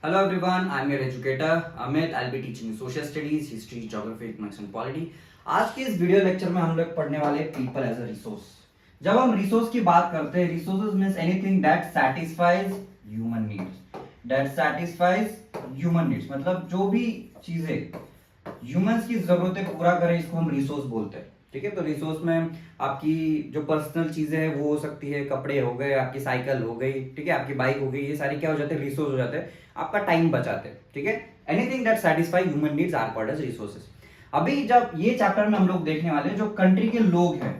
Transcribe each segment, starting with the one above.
Hello everyone, I'm your educator Amit. I'll be teaching you social studies, history, geography, economics and polity. आज की इस video lecture में हम लोग पढ़ने वाले पीपल एज अ रिसोर्स। जब हम रिसोर्स की बात करते हैं, resources means anything that satisfies human needs. That satisfies human needs मतलब जो भी चीजें ह्यूमंस की जरूरतें पूरा करें, इसको हम रिसोर्स बोलते हैं। ठीक है, तो रिसोर्स में आपकी जो पर्सनल चीजें हैं वो हो सकती है, कपड़े हो गए, आपकी साइकिल हो गई, ठीक है, आपकी बाइक हो गई, ये सारी क्या हो जाते हैं, रिसोर्स हो जाते हैं, आपका टाइम बचाते हैं। ठीक है, anything that satisfy human needs are called as resources. अभी जब ये चैप्टर में हम लोग देखने वाले हैं, जो कंट्री के लोग हैं,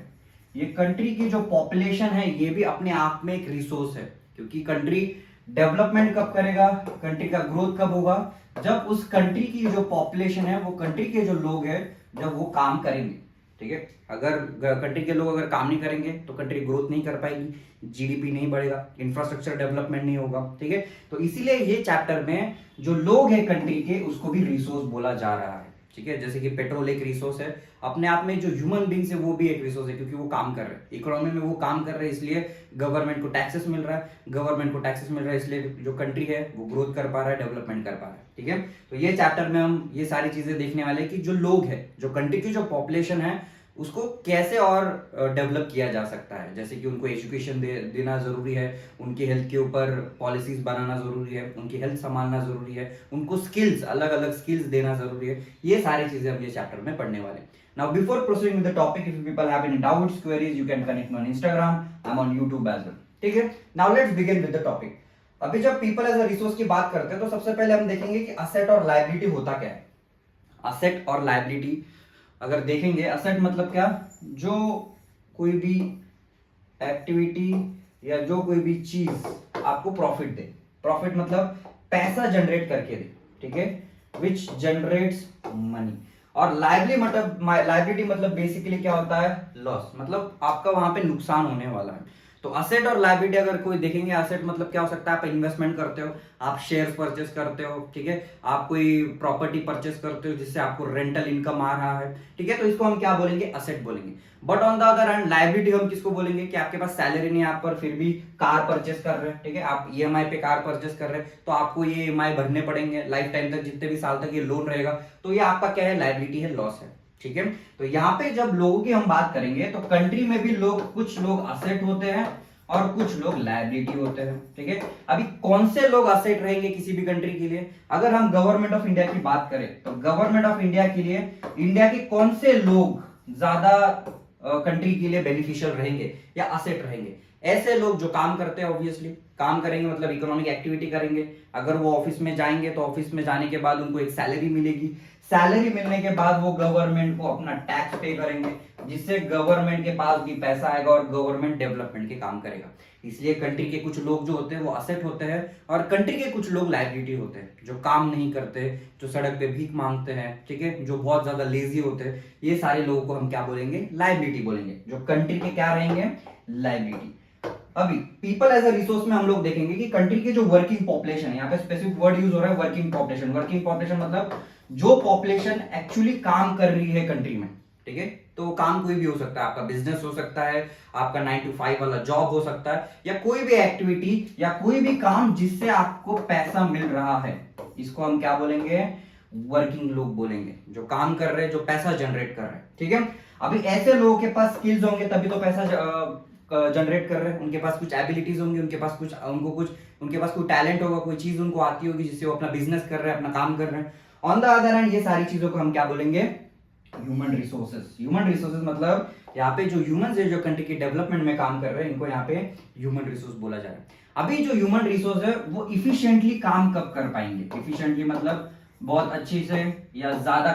ये कंट्री की जो पॉपुलेशन है, ये भी अपने आप में एक रिसोर्स है। क्योंकि कंट्री डेवलपमेंट कब करेगा, कंट्री का ग्रोथ कब होगा, जब उस कंट्री की जो पॉपुलेशन है, वो कंट्री के जो लोग हैं, जब वो काम करेंगे। ठीक है, अगर कंट्री के लोग अगर काम नहीं करेंगे तो कंट्री ग्रोथ नहीं कर पाएगी, जीडीपी नहीं बढ़ेगा, इंफ्रास्ट्रक्चर डेवलपमेंट नहीं होगा। ठीक है, तो इसीलिए ये चैप्टर में जो लोग हैं कंट्री के, उसको भी रिसोर्स बोला जा रहा है। ठीक है, जैसे कि पेट्रोल एक रिसोर्स है, अपने आप में जो ह्यूमन बींग्स है वो भी एक रिसोर्स है, क्योंकि वो काम कर रहे हैं, इकोनॉमी में वो काम कर रहे हैं, इसलिए गवर्नमेंट को टैक्सेस मिल रहा है, गवर्नमेंट को टैक्सेस मिल रहा है, इसलिए जो कंट्री है वो ग्रोथ कर पा रहा है, डेवलपमेंट कर पा रहा है। ठीक है, तो ये चैप्टर में हम ये सारी चीजें देखने वाले हैं कि जो लोग हैं, जो कंट्री की जो पॉपुलेशन है, उसको कैसे और डेवलप किया जा सकता है। जैसे कि उनको एजुकेशन देना जरूरी है, उनकी हेल्थ के ऊपर पॉलिसीज बनाना जरूरी है, उनकी हेल्थ संभालना जरूरी है, उनको स्किल्स, अलग अलग स्किल्स देना जरूरी है। ये सारी चीजें हम ये चैप्टर में पढ़ने वाले हैं। Now before proceeding with the topic, if people have any doubts, queries, you can connect me on Instagram. I'm on YouTube as well. ठीक है, now let's begin with the topic. अभी जब पीपल एज अ रिसोर्स की बात करते हैं, तो सबसे पहले हम देखेंगे कि असेट और लायबिलिटी होता क्या है। असेट और लायबिलिटी अगर देखेंगे, असेट मतलब क्या, जो कोई भी एक्टिविटी या जो कोई भी चीज आपको प्रॉफिट दे। प्रॉफिट मतलब पैसा जनरेट करके दे। ठीक है, विच जनरेट्स मनी। और लाइबिलिटी मतलब बेसिकली क्या होता है, लॉस, मतलब आपका वहां पे नुकसान होने वाला है। तो असेट और लायबिलिटी अगर कोई देखेंगे, असेट मतलब क्या हो सकता है, आप इन्वेस्टमेंट करते हो, आप शेयर्स परचेस करते हो, ठीक है, आप कोई प्रॉपर्टी परचेस करते हो जिससे आपको रेंटल इनकम आ रहा है। ठीक है, तो इसको हम क्या बोलेंगे, असेट बोलेंगे। But on the other hand liability हम किसको बोलेंगे, कि आपके पास सैलरी नहीं है, आप पर फिर भी कार परचेस कर रहे हैं। ठीक है, आप ईएमआई पे कार परचेस कर रहे हैं, तो आपको ये ईएमआई भरने पड़ेंगे लाइफ टाइम तक, जितने भी साल तक ये लोन रहेगा। तो ये आपका क्या है, लायबिलिटी है, लॉस है। ठीक है, तो यहाँ पे जब लोगों की हम बात करेंगे, तो कंट्री में भी लोग, कुछ लोग असेट होते हैं और कुछ लोग लायबिलिटी होते हैं। ठीक है, अभी कौन से लोग असेट रहेंगे किसी भी कंट्री के लिए, अगर हम गवर्नमेंट ऑफ इंडिया की बात करें, तो गवर्नमेंट ऑफ इंडिया के लिए इंडिया के कौन से लोग ज्यादा कंट्री के लिए बेनिफिशियल रहेंगे या असेट रहेंगे। ऐसे लोग जो काम करते हैं, ऑब्वियसली काम करेंगे मतलब इकोनॉमिक एक्टिविटी करेंगे। अगर वो ऑफिस में जाएंगे तो ऑफिस में जाने के बाद उनको एक सैलरी मिलेगी, सैलरी मिलने के बाद वो गवर्नमेंट को अपना टैक्स पे करेंगे, जिससे गवर्नमेंट के पास भी पैसा आएगा और गवर्नमेंट डेवलपमेंट के काम करेगा। इसलिए कंट्री के कुछ लोग जो होते हैं वो असेट होते हैं, और कंट्री के कुछ लोग लायबिलिटी होते हैं, जो काम नहीं करते, जो सड़क पे भीख मांगते हैं, ठीक है, जो बहुत ज्यादा लेजी होते हैं। ये सारे लोगों को हम क्या बोलेंगे, लायबिलिटी बोलेंगे, जो कंट्री के क्या रहेंगे, लायबिलिटी। अभी पीपल एज अ रिसोर्स में हम लोग देखेंगे कि कंट्री के जो वर्किंग पॉपुलेशन है, यहाँ पे स्पेसिफिक वर्ड यूज हो रहा है, वर्किंग पॉपुलेशन। वर्किंग पॉपुलेशन मतलब जो पॉपुलेशन एक्चुअली काम कर रही है कंट्री में। ठीक है, तो काम कोई भी हो सकता है, आपका बिजनेस हो सकता है, आपका 9 to 5 वाला जॉब हो सकता है, या कोई भी एक्टिविटी या कोई भी काम जिससे आपको पैसा मिल रहा है, इसको हम क्या बोलेंगे, वर्किंग लोग बोलेंगे, जो काम कर रहे हैं, जो पैसा जनरेट कर रहे हैं। ठीक है, अभी ऐसे लोगों के पास स्किल्स होंगे तभी तो पैसा जनरेट कर रहे हैं, उनके पास कुछ एबिलिटीज होंगी, उनके पास कोई टैलेंट होगा, कोई चीज उनको आती होगी जिससे वो अपना बिजनेस कर रहे हैं, अपना काम कर रहे हैं। ऑन द अदर हैंड ये सारी चीजों को हम क्या बोलेंगे, ह्यूमन रिसोर्सेज। ह्यूमन रिसोर्सेज मतलब यहाँ पे जो ह्यूमंस है, जो कंट्री की डेवलपमेंट में काम कर रहे हैं, इनको यहाँ पे ह्यूमन रिसोर्स बोला जा रहा है। अभी जो ह्यूमन रिसोर्स है वो इफिशिएंटली काम कब कर पाएंगे, इफिशिएंटली मतलब बहुत अच्छी से या ज्यादा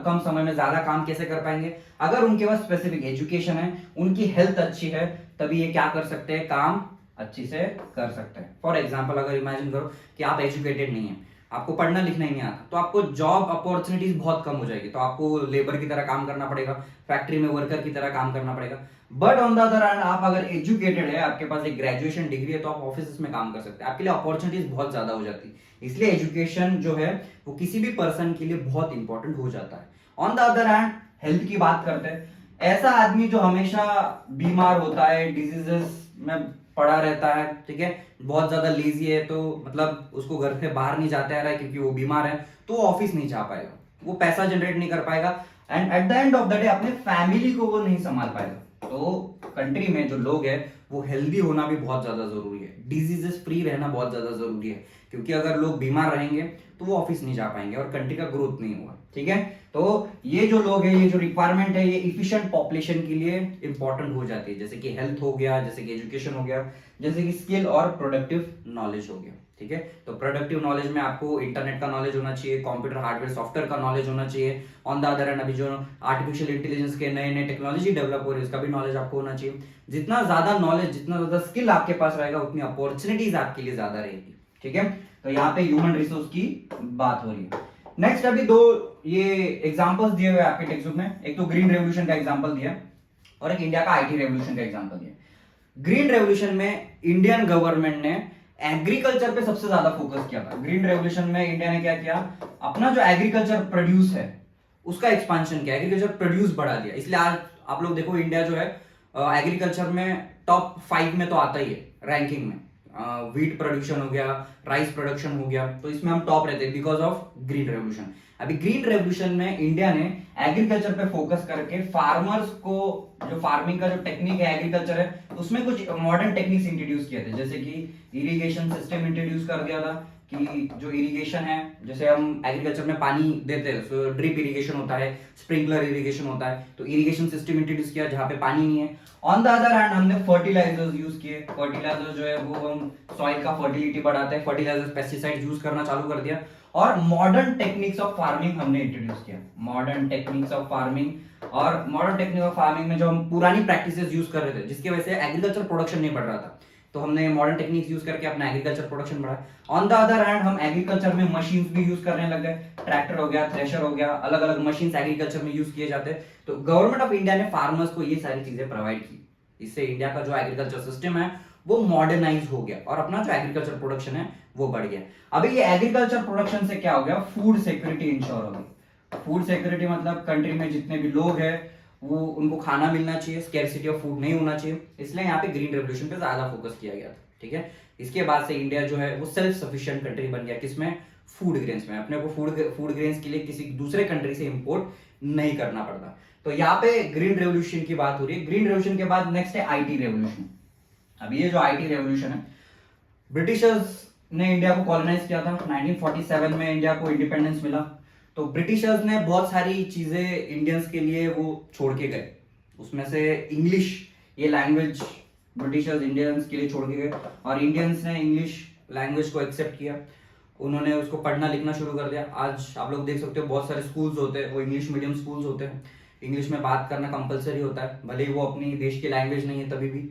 कम समय में ज्यादा काम कैसे कर पाएंगे, अगर उनके पास स्पेसिफिक एजुकेशन है, उनकी हेल्थ अच्छी है, तभी ये क्या कर सकते हैं, काम अच्छी से कर सकते हैं। फॉर एग्जाम्पल अगर इमेजिन करो कि आप एजुकेटेड नहीं है, आपको पढ़ना लिखना ही नहीं आता, तो आपको जॉब अपॉर्चुनिटीज बहुत कम हो जाएगी, तो आपको लेबर की तरह काम करना पड़ेगा, फैक्ट्री में वर्कर की तरह काम करना पड़ेगा। But on the other hand आप अगर एजुकेटेड है, आपके पास एक ग्रेजुएशन डिग्री है, तो आप ऑफिस में काम कर सकते हैं, आपके लिए अपॉर्चुनिटीज बहुत ज्यादा हो जाती है। इसलिए एजुकेशन जो है वो किसी भी पर्सन के लिए बहुत इंपॉर्टेंट हो जाता है। On the other hand health की बात करते हैं, ऐसा आदमी जो हमेशा बीमार होता है, डिजीजेस में पड़ा रहता है, ठीक है, बहुत ज्यादा लेजी है, तो मतलब उसको घर से बाहर नहीं जाता है क्योंकि वो बीमार है, तो वो ऑफिस नहीं जा पाएगा, वो पैसा जनरेट नहीं कर पाएगा, and at the end of the day अपने फैमिली को वो नहीं संभाल पाएगा। तो कंट्री में जो लोग हैं वो हेल्दी होना भी बहुत ज्यादा जरूरी है, डिजीजेस फ्री रहना बहुत ज्यादा जरूरी है, क्योंकि अगर लोग बीमार रहेंगे तो वो ऑफिस नहीं जा पाएंगे और कंट्री का ग्रोथ नहीं होगा, ठीक है। तो ये जो लोग हैं, ये जो रिक्वायरमेंट है, ये इफिशिएंट पॉपुलेशन के लिए इंपॉर्टेंट हो जाती है, जैसे कि हेल्थ हो गया, जैसे कि एजुकेशन हो गया, जैसे कि स्किल और प्रोडक्टिव नॉलेज हो गया, ठीक है। तो प्रोडक्टिव नॉलेज में आपको इंटरनेट का नॉलेज होना चाहिए, कंप्यूटर हार्डवेयर सॉफ्टवेयर का नॉलेज होना चाहिए। ऑन द अदर हैंड अभी जो आर्टिफिशियल इंटेलिजेंस के नए नए टेक्नोलॉजी डेवलप हो रही है उसका भी नॉलेज आपको होना चाहिए। जितना ज्यादा नॉलेज, जितना ज्यादा स्किल आपके पास रहेगा उतनी अपॉर्चुनिटीज आपके लिए ज्यादा रहेगी, ठीक है। तो यहाँ पे ह्यूमन रिसोर्स की बात हो रही है। नेक्स्ट अभी दो ये एग्जांपल्स दिए हुए आपके टेक्स्ट बुक में, एक तो ग्रीन रेवोल्यूशन का एग्जांपल दिया और एक इंडिया का आईटी रेवोल्यूशन का एग्जांपल दिया। ग्रीन रेवोल्यूशन में इंडियन गवर्नमेंट ने एग्रीकल्चर पे सबसे ज्यादा फोकस किया था। ग्रीन रेवोल्यूशन में इंडिया ने क्या किया, अपना जो एग्रीकल्चर प्रोड्यूस है उसका एक्सपांशन किया, एग्रीकल्चर प्रोड्यूस बढ़ा दिया। इसलिए आज आप लोग देखो इंडिया जो है एग्रीकल्चर में टॉप 5 में तो आता ही है रैंकिंग में। व्हीट प्रोडक्शन हो गया, राइस प्रोडक्शन हो गया, तो इसमें हम टॉप रहते हैं बिकॉज ऑफ ग्रीन रेवोल्यूशन। अभी ग्रीन रेवोल्यूशन में इंडिया ने एग्रीकल्चर पे फोकस करके फार्मर्स को, जो फार्मिंग का जो टेक्निक है एग्रीकल्चर है उसमें कुछ मॉडर्न टेक्निक्स इंट्रोड्यूस किए थे, जैसे कि इरिगेशन सिस्टम इंट्रोड्यूस कर दिया था कि जो इरिगेशन है, जैसे हम एग्रीकल्चर में पानी देते हैं तो ड्रिप इरिगेशन होता है, स्प्रिंकलर इरिगेशन होता है, तो इरिगेशन सिस्टम इंट्रोड्यूस किया जहाँ पे पानी नहीं है। ऑन द अदर हैंड हमने फर्टिलाइजर्स यूज किए, फर्टिलाइजर जो है वो हम सॉइल का फर्टिलिटी बढ़ाते हैं, फर्टिलाइजर्स पेस्टिसाइड यूज करना चालू कर दिया, और मॉडर्न टेक्निक्स ऑफ फार्मिंग हमने इंट्रोड्यूस किया। मॉडर्न टेक्निक्स ऑफ फार्मिंग, और मॉडर्न टेक्निक ऑफ फार्मिंग में जो हम पुरानी प्रैक्टिसेस यूज कर रहे थे जिसकी वजह से एग्रीकल्चर प्रोडक्शन नहीं बढ़ रहा था, तो हमने मॉडर्न टेक्निक्स यूज करके अपना एग्रीकल्चर प्रोडक्शन बढ़ाया। ऑन द अदर हैंड हम एग्रीकल्चर में मशीन्स भी यूज करने लग गए, ट्रैक्टर हो गया, थ्रेशर हो गया, अलग अलग मशीन्स एग्रीकल्चर में यूज किए जाते हैं। तो गवर्नमेंट ऑफ इंडिया ने फार्मर्स को ये सारी चीजें प्रोवाइड की, इससे इंडिया का जो एग्रीकल्चर सिस्टम है वो मॉडर्नाइज हो गया और अपना जो एग्रीकल्चर प्रोडक्शन है वो बढ़ गया। अभी ये एग्रीकल्चर प्रोडक्शन से क्या हो गया, फूड सिक्योरिटी इंश्योर हो गई। फूड सिक्योरिटी मतलब कंट्री में जितने भी लोग हैं वो उनको खाना मिलना चाहिए, स्कैरसिटी ऑफ फूड नहीं होना चाहिए, इसलिए यहाँ पे ग्रीन रेवोल्यूशन पे ज्यादा फोकस किया गया था, ठीक है। इसके बाद से इंडिया जो है वो सेल्फ सफिशिएंट कंट्री बन गया, किसमें, फूड ग्रेन्स में। अपने को फूड ग्रेन्स के लिए किसी दूसरे कंट्री से इंपोर्ट नहीं करना पड़ता। तो यहाँ पे ग्रीन रेवोल्यूशन की बात हो रही है। ग्रीन रेवोल्यूशन के बाद नेक्स्ट है आईटी रेवोल्यूशन। अभी ये जो आईटी रेवोल्यूशन है, ब्रिटिशर्स ने इंडिया को कॉलोनाइज किया था, 1947 में इंडिया को इंडिपेंडेंस मिला। तो ब्रिटिशर्स ने बहुत सारी चीजें इंडियंस के लिए वो छोड़ के गए, उसमें से इंग्लिश ये लैंग्वेज ब्रिटिशर्स इंडियंस के लिए छोड़ के गए, और इंडियंस ने इंग्लिश लैंग्वेज को एक्सेप्ट किया, उन्होंने उसको पढ़ना लिखना शुरू कर दिया। आज आप लोग देख सकते हो बहुत सारे स्कूल्स होते हैं वो इंग्लिश मीडियम स्कूल्स होते हैं, इंग्लिश में बात करना कंपलसरी होता है, भले ही वो अपनी देश की लैंग्वेज नहीं है तभी भी,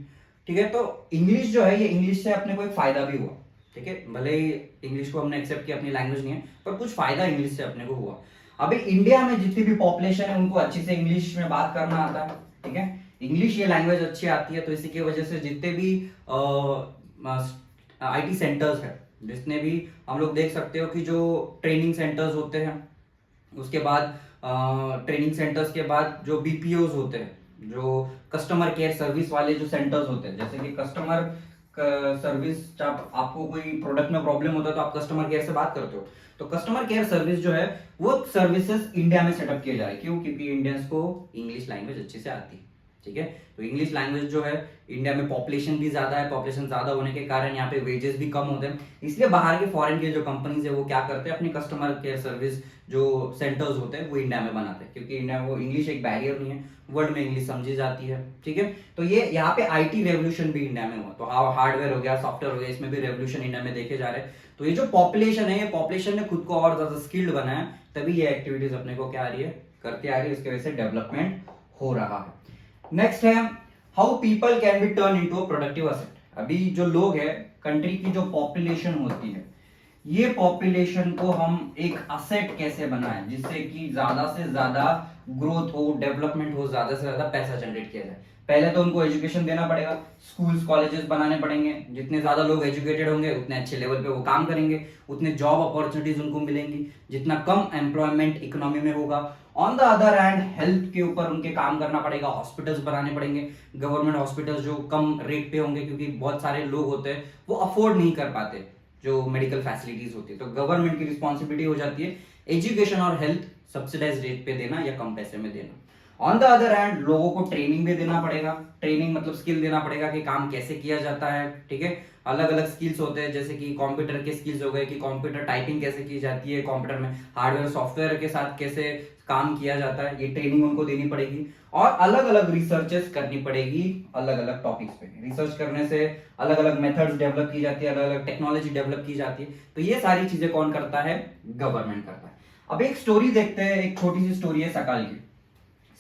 ठीक है। तो इंग्लिश जो है, ये इंग्लिश से अपने को एक फायदा भी हुआ, ठीक है, भले ही इंग्लिश को हमने एक्सेप्ट किया, अपनी लैंग्वेज नहीं है, पर कुछ फायदा इंग्लिश से अपने को हुआ। अभी इंडिया में जितनी भी पॉपुलेशन है उनको अच्छे से इंग्लिश में बात करना आता है, ठीक है, इंग्लिश ये लैंग्वेज अच्छी आती है, तो इसी की वजह से जितने भी आईटी सेंटर्स है, जितने भी हम लोग देख सकते हो कि जो ट्रेनिंग सेंटर्स होते हैं, उसके बाद ट्रेनिंग सेंटर्स के बाद जो बीपीओज होते हैं, जो कस्टमर केयर सर्विस वाले जो सेंटर्स होते हैं, जैसे कि कस्टमर सर्विस, जब आपको कोई प्रोडक्ट में प्रॉब्लम होता है तो आप कस्टमर केयर से बात करते हो, तो कस्टमर केयर सर्विस जो है वो सर्विसेज इंडिया में सेटअप किए जा रहे हैं। क्यों? क्योंकि इंडियंस को इंग्लिश लैंग्वेज अच्छे से आती है, ठीक है। तो इंग्लिश लैंग्वेज जो है, इंडिया में पॉपुलेशन भी ज्यादा है, पॉपुलेशन ज्यादा होने के कारण यहाँ पे वेजेस भी कम होते हैं, इसलिए बाहर के फॉरेन के जो कंपनीज है वो क्या करते हैं, अपनी कस्टमर केयर सर्विस जो सेंटर्स होते हैं वो इंडिया में बनाते हैं, क्योंकि इंडिया में वो इंग्लिश एक बैरियर नहीं है, वर्ल्ड में इंग्लिश समझी जाती है, ठीक है। तो ये यहाँ पे आईटी रेवोल्यूशन भी इंडिया में हुआ, तो हार्डवेयर हो गया, सॉफ्टवेयर हो गया, इसमें भी रेवोल्यूशन इंडिया में देखे जा रहे हैं। तो ये जो पॉपुलेशन है, ये पॉपुलेशन ने खुद को और ज्यादा स्किल्ड बनाया, तभी ये एक्टिविटीज अपने को क्या आ रही है, करते आ रही है, इसकी वजह से डेवलपमेंट हो रहा है। नेक्स्ट है how people can be turn into a productive asset. अभी जो लोग है, कंट्री की जो पॉपुलेशन होती है, ये पॉपुलेशन को हम एक असेट कैसे बनाएं जिससे कि ज्यादा से ज्यादा ग्रोथ हो, डेवलपमेंट हो, ज्यादा से ज्यादा पैसा जनरेट किया जाए। पहले तो उनको एजुकेशन देना पड़ेगा, स्कूल्स कॉलेजेस बनाने पड़ेंगे, जितने ज्यादा लोग एजुकेटेड होंगे उतने अच्छे लेवल पे वो काम करेंगे, उतने जॉब अपॉर्चुनिटीज उनको मिलेंगी, जितना कम एम्प्लॉयमेंट इकोनॉमी में होगा। On the other hand health के ऊपर उनके काम करना पड़ेगा, हॉस्पिटल्स बनाने पड़ेंगे, गवर्नमेंट हॉस्पिटल्स जो कम रेट पे होंगे, क्योंकि बहुत सारे लोग होते हैं वो अफोर्ड नहीं कर पाते जो मेडिकल फैसिलिटीज होती है, तो गवर्नमेंट की रिस्पॉन्सिबिलिटी हो जाती है एजुकेशन और हेल्थ सब्सिडाइज रेट पे देना या कम पैसे में देना। ऑन द अदर हैंड लोगों को ट्रेनिंग भी देना पड़ेगा, ट्रेनिंग मतलब स्किल देना पड़ेगा कि काम कैसे किया जाता है, ठीक है। अलग अलग स्किल्स होते हैं, जैसे कि कंप्यूटर के स्किल्स हो गए कि कंप्यूटर टाइपिंग कैसे की जाती है, कंप्यूटर में हार्डवेयर सॉफ्टवेयर के साथ कैसे काम किया जाता है, ये ट्रेनिंग उनको देनी पड़ेगी। और अलग अलग रिसर्चेस करनी पड़ेगी अलग अलग टॉपिक्स पे। रिसर्च करने से अलग अलग मेथड्स डेवलप की जाती है, अलग अलग टेक्नोलॉजी डेवलप की जाती है, तो ये सारी चीजें कौन करता है? गवर्नमेंट करता है। अब एक स्टोरी देखते हैं, एक छोटी सी स्टोरी है सकाल की,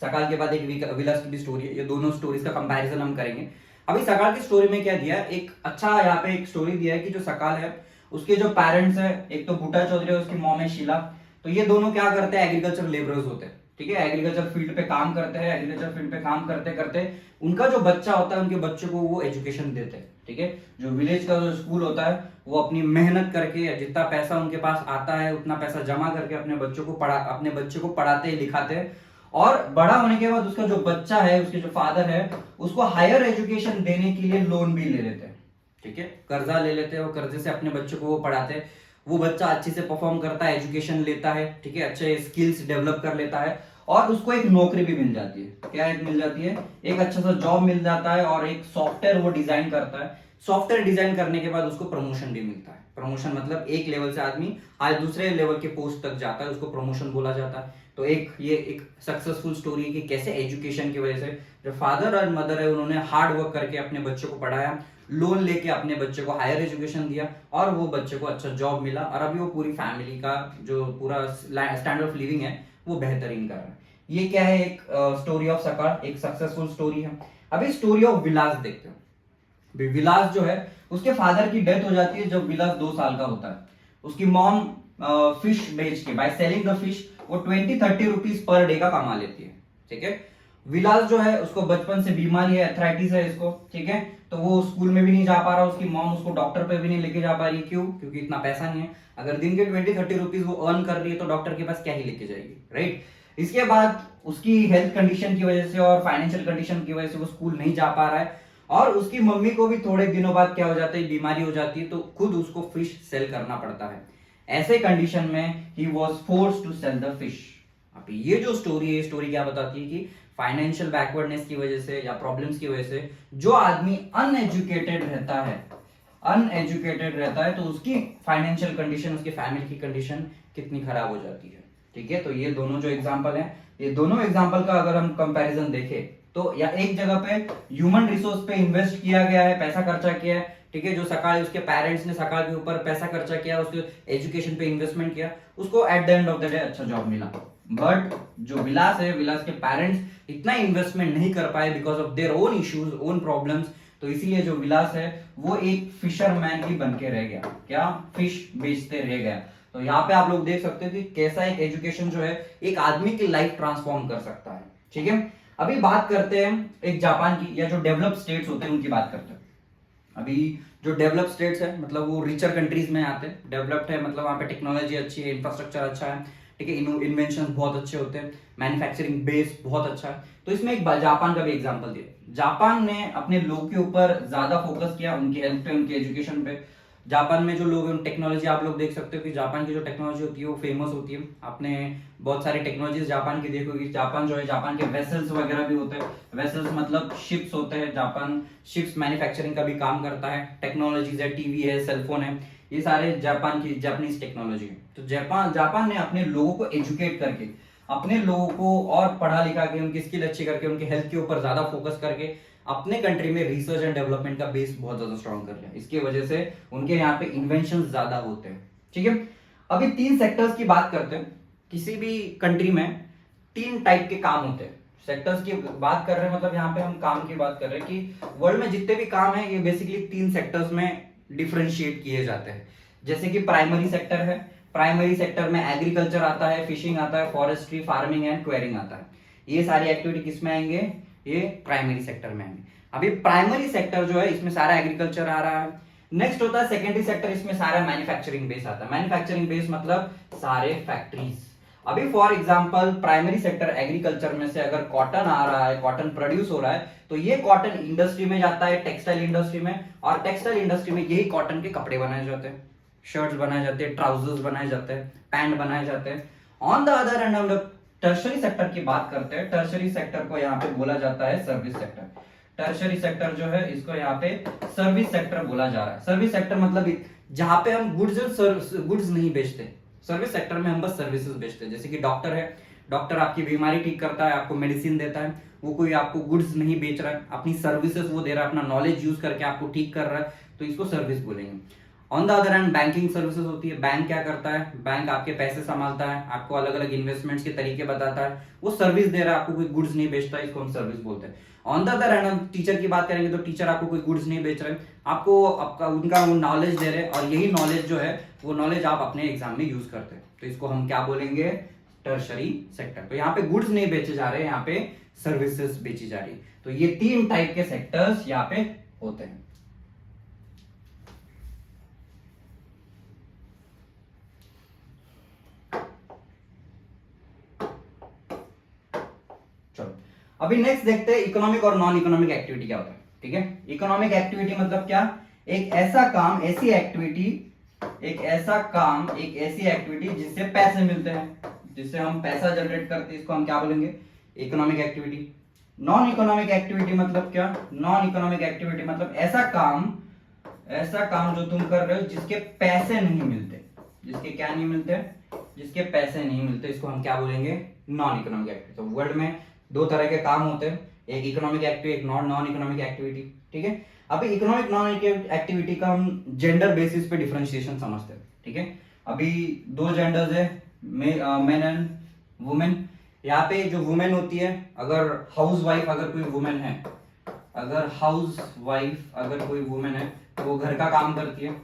सकाल के बाद एक विलास की भी स्टोरी है, ये दोनों स्टोरीज का कंपैरिजन हम करेंगे। अभी सकाल की स्टोरी में क्या दिया, एक अच्छा यहाँ पे एक स्टोरी दिया है कि जो सकाल है उसके जो पेरेंट्स है, एक तो बूटा चौधरी है, उसकी मॉम है शीला, तो ये दोनों क्या करते हैं? एग्रीकल्चर लेबरर्स होते हैं, ठीक है। एग्रीकल्चर फील्ड पे काम करते हैं, एग्रीकल्चर फील्ड पे काम करते करते उनका जो बच्चा होता है, उनके बच्चों को वो एजुकेशन देते हैं, ठीक है। जो विलेज का जो स्कूल होता है वो अपनी मेहनत करके जितना पैसा उनके पास आता है उतना पैसा जमा करके अपने बच्चों को पढ़ाते लिखाते हैं, और बड़ा होने के बाद उसका जो बच्चा है, उसके जो फादर है, उसको हायर एजुकेशन देने के लिए लोन भी ले लेते हैं, ठीक है। कर्जा ले लेते हैं और कर्जे से अपने बच्चों को वो पढ़ाते हैं। वो बच्चा अच्छे से परफॉर्म करता है, एजुकेशन लेता है, ठीक है, अच्छे स्किल्स डेवलप कर लेता है, और उसको एक नौकरी भी मिल जाती है। क्या एक मिल जाती है? एक अच्छा सा जॉब मिल जाता है, और एक सॉफ्टवेयर वो डिजाइन करता है। सॉफ्टवेयर डिजाइन करने के बाद उसको प्रमोशन भी मिलता है। प्रमोशन मतलब एक लेवल से आदमी आज दूसरे लेवल के पोस्ट तक जाता है, उसको प्रमोशन बोला जाता है। तो ये एक सक्सेसफुल स्टोरी है कि कैसे एजुकेशन की वजह से जो फादर और मदर है उन्होंने हार्ड वर्क करके अपने बच्चों को पढ़ाया, लोन लेके अपने बच्चे को हायर एजुकेशन दिया, और वो बच्चे को अच्छा जॉब मिला, और अभी वो पूरी फैमिली का जो पूरा स्टैंडर्ड ऑफ लिविंग है वो बेहतरीन कर रहा है। ये क्या है? एक स्टोरी ऑफ सकाल, एक सक्सेसफुल स्टोरी है। अभी स्टोरी ऑफ विलास देखते हैं। विलास जो है उसके फादर की डेथ हो जाती है जब विलास 2 साल का होता है। उसकी मॉम फिश बेच के, बाय सेलिंग द फिश, वो 20-30 रुपीज पर डे का कमा लेती है, ठीक है। विलास जो है उसको बचपन से बीमारी है, एथराइटिस है इसको, ठीक है, तो वो स्कूल में भी नहीं जा पा रहा, उसकी मॉम उसको डॉक्टर पे भी नहीं लेके जा पा रही। क्यों? क्योंकि इतना पैसा नहीं है। अगर दिन के 20-30 रुपीज वो अर्न कर रही है तो डॉक्टर के पास क्या ही लेके जाएगी, राइट। इसके बाद उसकी हेल्थ कंडीशन की वजह से और फाइनेंशियल कंडीशन की वजह से वो स्कूल नहीं जा पा रहा है, और उसकी मम्मी को भी थोड़े दिनों बाद क्या हो जाता है? बीमारी हो जाती है, तो खुद उसको फिश सेल करना पड़ता है। ऐसे कंडीशन में ही was force to sell the fish. अब ये जो स्टोरी है, स्टोरी क्या बताती है कि फाइनेंशियल बैकवर्डनेस की वजह से या प्रॉब्लम्स की वजह से जो आदमी अनएजुकेटेड रहता है तो उसकी फाइनेंशियल कंडीशन, उसकी फैमिली की कंडीशन कितनी खराब हो जाती है, ठीक है। तो ये दोनों जो एग्जांपल हैं, ये दोनों एग्जांपल का अगर हम कंपैरिजन देखें तो या एक जगह पे ह्यूमन रिसोर्स पे इन्वेस्ट किया गया है, पैसा खर्चा किया है, ठीक है। जो सकाल, उसके पेरेंट्स ने सकाल के ऊपर पैसा खर्चा किया, उसके एजुकेशन पे इन्वेस्टमेंट किया, उसको at the end of the day अच्छा जॉब मिला। बट जो विलास है, विलास के पेरेंट्स इतना इन्वेस्टमेंट नहीं कर पाए because of their own issues, own problems, तो इसीलिए जो विलास है वो एक फिशरमैन ही बन के रह गया। क्या? फिश बेचते रह गया। तो यहाँ पे आप लोग देख सकते हो कि कैसा एक एजुकेशन जो है एक आदमी की लाइफ ट्रांसफॉर्म कर सकता है, ठीक है। अभी बात करते हैं एक जापान की, या जो डेवलप स्टेट्स होते हैं उनकी बात करते हैं। अभी जो डेवलप स्टेट्स है मतलब वो रिचर कंट्रीज में आते हैं, डेवलप्ड है मतलब वहाँ पे टेक्नोलॉजी अच्छी है, इंफ्रास्ट्रक्चर अच्छा है, ठीक है, इन्वेंशन बहुत अच्छे होते हैं, मैन्युफैक्चरिंग बेस बहुत अच्छा है। तो इसमें एक जापान का भी एग्जांपल दिया। जापान ने अपने लोग के ऊपर ज्यादा फोकस किया, उनकी हेल्थ पे, उनकी एजुकेशन पे। जापान में जो लोग हैं टेक्नोलॉजी, आप लोग देख सकते हो कि जापान की जो टेक्नोलॉजी होती है वो फेमस होती है। आपने बहुत सारी टेक्नोलॉजीज जापान की देखोगी। जापान जो है, जापान के वेसल्स वगैरह भी होते हैं। वेसल्स मतलब शिप्स होते हैं। जापान शिप्स मैन्युफैक्चरिंग का भी काम करता है। टेक्नोलॉजीज है, टीवी है, सेलफोन है, ये सारे जापान की, जापानीज टेक्नोलॉजी है। तो जापान ने अपने लोगों को एजुकेट करके, अपने लोगों को और पढ़ा लिखा के, उनकी स्किल अच्छी करके, उनके हेल्थ के ऊपर ज्यादा फोकस करके अपने कंट्री में रिसर्च एंड डेवलपमेंट का बेस बहुत ज्यादा स्ट्रॉन्ग कर लिया। इसकी वजह से उनके यहाँ पे इन्वेंशन ज्यादा होते हैं, ठीक है। अभी 3 सेक्टर्स की बात करते हैं। किसी भी कंट्री में 3 टाइप के काम होते हैं। सेक्टर्स की बात कर रहे हैं मतलब यहाँ पे हम काम की बात कर रहे हैं कि वर्ल्ड में जितने भी काम है ये बेसिकली 3 सेक्टर्स में डिफरेंशिएट किए जाते हैं। जैसे कि प्राइमरी सेक्टर है। प्राइमरी सेक्टर में एग्रीकल्चर आता है, फिशिंग आता है, फॉरेस्ट्री, फार्मिंग एंड क्वेरिंग आता है। ये सारी एक्टिविटी किस में आएंगे? ये प्राइमरी सेक्टर में आएंगे। अभी प्राइमरी सेक्टर जो है इसमें सारा एग्रीकल्चर आ रहा है। नेक्स्ट होता है सेकेंडरी सेक्टर, इसमें सारा मैन्युफैक्चरिंग बेस आता है। मैन्युफैक्चरिंग बेस मतलब सारे फैक्ट्रीज। अभी for example primary sector agriculture में से अगर कॉटन आ रहा है, कॉटन प्रोड्यूस हो रहा है, तो ये कॉटन इंडस्ट्री में जाता है, टेक्सटाइल इंडस्ट्री में, और टेक्सटाइल इंडस्ट्री में यही कॉटन के कपड़े बनाए जाते हैं, शर्ट्स बनाए जाते हैं, ट्राउजर्स बनाए जाते हैं, पैंट बनाए जाते हैं। ऑन द अदर एंड हम लोग टर्शरी सेक्टर की बात करते हैं। टर्शरी सेक्टर को यहाँ पे बोला जाता है सर्विस सेक्टर। टर्शरी सेक्टर जो है इसको यहाँ पे सर्विस सेक्टर बोला जा रहा है। सर्विस सेक्टर मतलब जहां पे हम गुड्स नहीं बेचते, सर्विस सेक्टर में हम बस सर्विसेज बेचते हैं। जैसे कि डॉक्टर है, डॉक्टर आपकी बीमारी ठीक करता है, आपको मेडिसिन देता है, वो कोई आपको गुड्स नहीं बेच रहा है, अपनी सर्विसेज वो दे रहा है, अपना नॉलेज यूज करके आपको ठीक कर रहा है, तो इसको सर्विस बोलेंगे। On the other hand banking services होती है। बैंक क्या करता है, बैंक आपके पैसे संभालता है, आपको अलग अलग इन्वेस्टमेंट्स के तरीके बताता है, वो सर्विस दे रहा है, आपको कोई गुड्स नहीं बेचता है, इसको हम सर्विस बोलते हैं। ऑन द अदर हैंड हम टीचर की बात करेंगे तो टीचर आपको कोई गुड्स नहीं बेच रहे, आपको आपका उनका वो नॉलेज दे रहे हैं, और यही नॉलेज जो है वो नॉलेज आप अपने एग्जाम में यूज करते हैं, तो इसको हम क्या बोलेंगे, टर्शरी सेक्टर। तो यहाँ पे गुड्स नहीं बेचे जा रहे, यहाँ पे सर्विसेज बेची जा रही है। तो ये 3 टाइप के सेक्टर्स यहाँ पे होते हैं। चलो अभी नेक्स्ट देखते हैं इकोनॉमिक और नॉन इकोनॉमिक एक्टिविटी क्या होता है। ठीक है, इकोनॉमिक एक्टिविटी मतलब क्या, एक ऐसा काम, ऐसी एक्टिविटी, एक ऐसा काम, एक ऐसी एक्टिविटी जिससे पैसे मिलते हैं, जिससे हम पैसा जनरेट करते हैं, इसको हम क्या बोलेंगे, economic activity. Non economic activity मतलब क्या, नॉन इकोनॉमिक एक्टिविटी मतलब ऐसा काम जो तुम कर रहे हो जिसके पैसे नहीं मिलते, जिसके क्या नहीं मिलते, जिसके पैसे नहीं मिलते, इसको हम क्या बोलेंगे, नॉन इकोनॉमिक एक्टिविटी। तो वर्ल्ड में 2 तरह के काम होते हैं, एक इकोनॉमिक एक्टिविटी, एक नॉन इकोनॉमिक एक्टिविटी। ठीक है, अभी इकोनॉमिक नॉन एक्टिविटी का हम जेंडर बेसिस पे डिफरेंशिएशन समझते हैं। ठीक है, अभी 2 जेंडर्स है, मेन एंड वुमेन। यहाँ पे जो वुमेन होती है, अगर हाउस वाइफ अगर कोई वुमेन है, अगर हाउस वाइफ अगर कोई वुमेन है तो वो घर का काम करती है।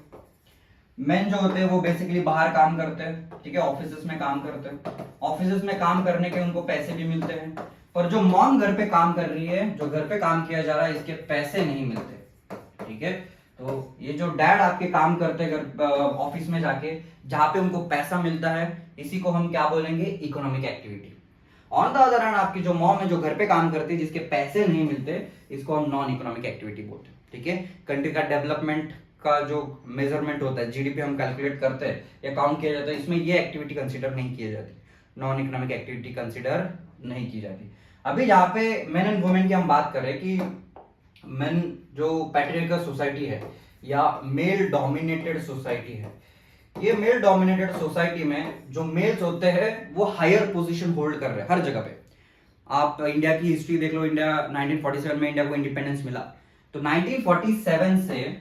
मेन जो होते हैं वो बेसिकली बाहर काम करते हैं। ठीक है, ऑफिसेस में काम करते हैं, ऑफिसेस में काम करने के उनको पैसे भी मिलते हैं। पर जो मॉम घर पे काम कर रही है, जो घर पे काम किया जा रहा है, इसके पैसे नहीं मिलते। ठीक है, तो ये जो डैड आपके काम करते हैं घर ऑफिस में जाके, जहां पे उनको पैसा मिलता है, इसी को हम क्या बोलेंगे, economic activity. On the other hand आपकी जो मॉम है, जो घर पे काम करती है, जिसके पैसे नहीं मिलते, इसको हम नॉन इकोनॉमिक एक्टिविटी बोलते हैं। ठीक है, कंट्री का डेवलपमेंट का जो मेजरमेंट होता है, जीडीपी हम कैलकुलेट करते हैं या काउंट किया जाता है, इसमें ये एक्टिविटी कंसीडर नहीं की जाती, नॉन इकोनॉमिक एक्टिविटी कंसीडर नहीं की जाती। अभी यहाँ पे मेन एंड वुमेन की हम बात करें कि मेन जो पैट्रियार्कल सोसाइटी है या मेल डोमिनेटेड सोसाइटी है, ये मेल डोमिनेटेड सोसाइटी में जो मेल्स होते हैं वो हायर पोजीशन होल्ड कर रहे हैं हर जगह पे। आप इंडिया की हिस्ट्री देख लो, इंडिया 1947 में इंडिया को इंडिपेंडेंस मिला, तो 1947 से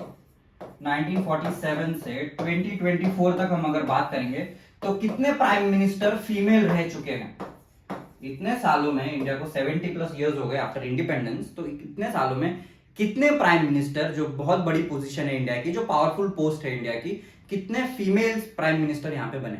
2024 तक हम अगर बात करेंगे तो कितने प्राइम मिनिस्टर फीमेल रह चुके हैं। इतने सालों में, इंडिया को 70+ इयर्स हो गए आफ्टर इंडिपेंडेंस, तो इतने सालों में कितने प्राइम मिनिस्टर, जो बहुत बड़ी पोजीशन है इंडिया की, जो पावरफुल पोस्ट है इंडिया की, कितने फीमेल प्राइम मिनिस्टर यहाँ पे बने।